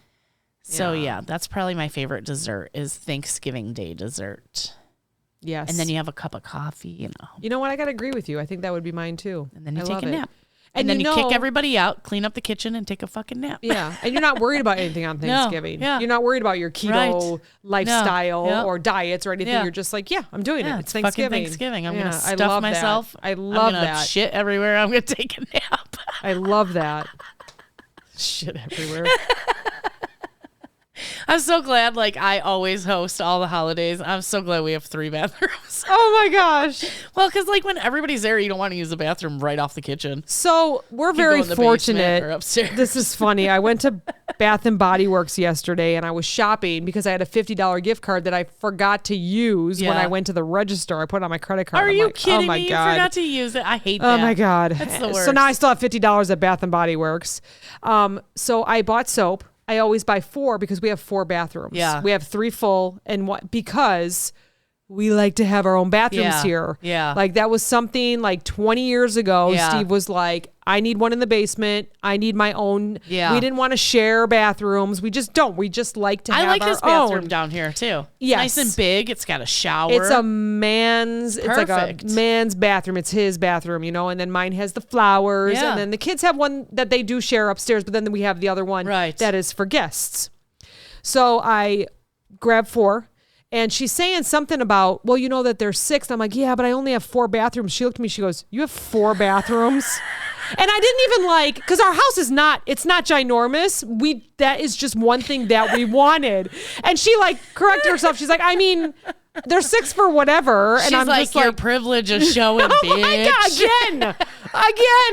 So yeah, that's probably my favorite dessert is Thanksgiving Day dessert. Yes. And then you have a cup of coffee, You know what? I got to agree with you. I think that would be mine too. And then you take a nap. And then you kick everybody out, clean up the kitchen, and take a fucking nap. Yeah. And you're not worried about anything on Thanksgiving. Yeah. You're not worried about your keto lifestyle or diets or anything. Yeah. You're just like, I'm doing it. It's fucking Thanksgiving. Thanksgiving. I'm going to stuff myself. I love that. Have shit everywhere. I'm going to take a nap. I love that. Shit everywhere. I'm so glad, like, I always host all the holidays. I'm so glad we have 3 bathrooms. Oh, my gosh. Well, because, like, when everybody's there, you don't want to use the bathroom right off the kitchen. So we're very fortunate. Or upstairs. This is funny. I went to Bath and Body Works yesterday, and I was shopping because I had a $50 gift card that I forgot to use when I went to the register. I put it on my credit card. Are you kidding oh my me? God. You forgot to use it. I hate that. Oh, my God. That's the worst. So now I still have $50 at Bath and Body Works. So I bought soap. I always buy 4 because we have 4 bathrooms. Yeah. We have 3 full and because we like to have our own bathrooms here. Yeah. Like that was something like 20 years ago. Yeah. Steve was like, I need one in the basement. I need my own. Yeah. We didn't want to share bathrooms. We just don't. We just like to have I like our his bathroom own. down here too. Yes. Nice and big. It's got a shower. It's a man's, it's like a Perfect. man's bathroom. It's his bathroom, and then mine has the flowers. Yeah. And then the kids have one that they do share upstairs, but then we have the other one Right. that is for guests. So I grabbed 4. And she's saying something about, well, that there's 6. I'm like, yeah, but I only have 4 bathrooms. She looked at me, she goes, you have 4 bathrooms? And I didn't even because our house is it's not ginormous. That is just one thing that we wanted. And she corrected herself. She's like, I mean, there's 6 for whatever. And She's I'm like, just your privilege of showing, oh bitch. my God, again.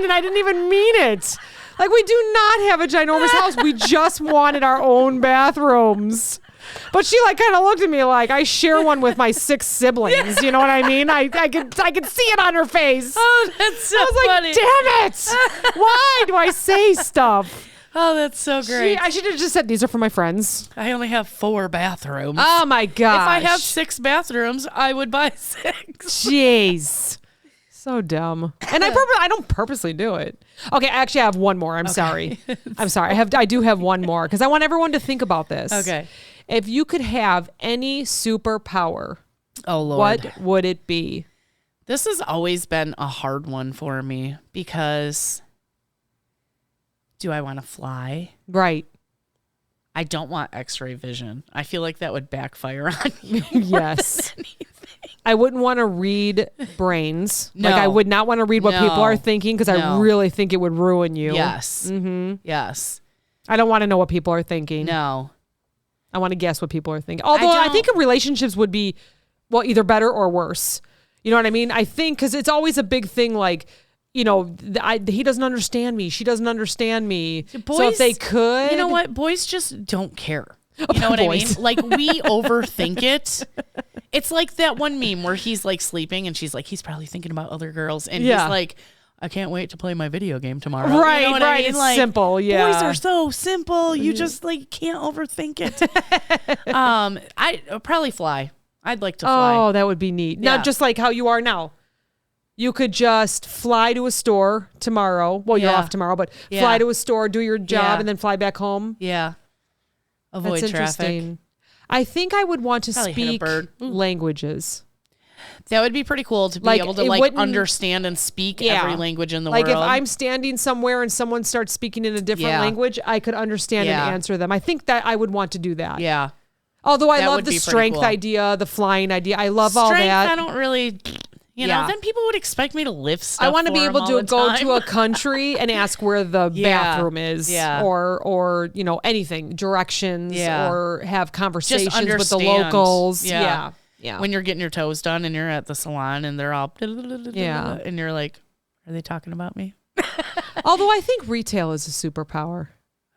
And I didn't even mean it. We do not have a ginormous house. We just wanted our own bathrooms. But she kind of looked at me like I share one with my 6 siblings. You know what I mean? I could see it on her face. Oh, that's so I was funny. like, damn it! Why do I say stuff? Oh, that's so great. I should have just said these are for my friends. I only have 4 bathrooms. Oh my gosh! If I have 6 bathrooms, I would buy 6. Jeez. So dumb. And I don't purposely do it. Okay, I actually have one more. I'm sorry. I do have one more because I want everyone to think about this. Okay. If you could have any superpower, Oh, Lord. what would it be? This has always been a hard one for me because do I want to fly? Right. I don't want x-ray vision. I feel like that would backfire on you. Yes. I wouldn't want to read brains. No. I would not want to read what No. people are thinking because I No. really think it would ruin you. Yes. Mm-hmm. Yes. I don't want to know what people are thinking. No. I want to guess what people are thinking. Although I think relationships would be, well, either better or worse. You know what I mean? I think because it's always a big thing he doesn't understand me. She doesn't understand me. Boys, so if they could. You know what? Boys just don't care. You know what Boys. I mean? We overthink it. It's like that one meme where he's sleeping and she's like, he's probably thinking about other girls. And he's like, I can't wait to play my video game tomorrow. Right, you know what right. I mean? It's simple, yeah. Boys are so simple. You just can't overthink it. I'd probably fly. I'd like to fly. Oh, that would be neat. Yeah. Not just like how you are now. You could just fly to a store tomorrow. Well, you're Yeah. off tomorrow, but Yeah. fly to a store, do your job, Yeah. and then fly back home. Yeah. Avoid That's traffic. interesting. I think I would want to Probably hit a speak bird. languages. That would be pretty cool to be able to it wouldn't- understand and speak Yeah. every language in the Like world. if I'm standing somewhere and someone starts speaking in a different Yeah. language, I could understand Yeah. and answer them. I think that I would want to do that. yeah. Although I That love would the be pretty strength cool. idea, the flying idea. I love all Strength, that. I don't really, you know, Yeah. then people would expect me to lift stuff. I want to be for able 'em to all the go time. to a country and ask where the Yeah. bathroom is, Yeah. or anything, directions, Yeah. or have conversations with the understand. locals. Yeah. Yeah. When you're getting your toes done and you're at the salon and they're all, Yeah. and you're like, are they talking about me? Although I think retail is a superpower.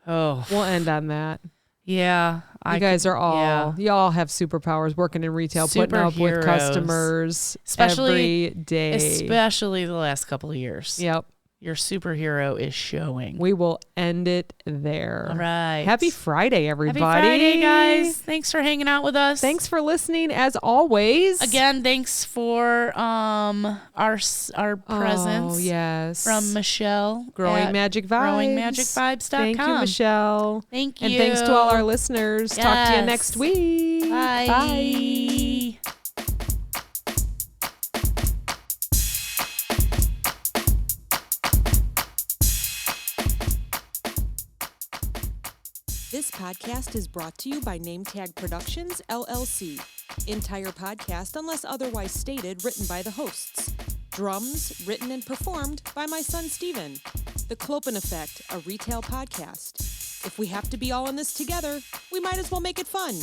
Oh, We'll end on that. Yeah. You guys are all, y'all have superpowers working in retail, putting up with customers every day. Especially the last couple of years. Yep. Your superhero is showing. We will end it there. All right. Happy Friday, everybody. Happy Friday, guys. Thanks for hanging out with us. Thanks for listening, as always. Again, thanks for our presents. Oh, yes. From Michelle. Growing Magic Vibes. GrowingMagicVibes.com. Thank you, Michelle. Thank you. And thanks to all our listeners. Yes. Talk to you next week. Bye. Bye. This podcast is brought to you by NameTag Productions, LLC. Entire podcast, unless otherwise stated, written by the hosts. Drums, written and performed by my son, Steven. The Clopen Effect, a retail podcast. If we have to be all in this together, we might as well make it fun.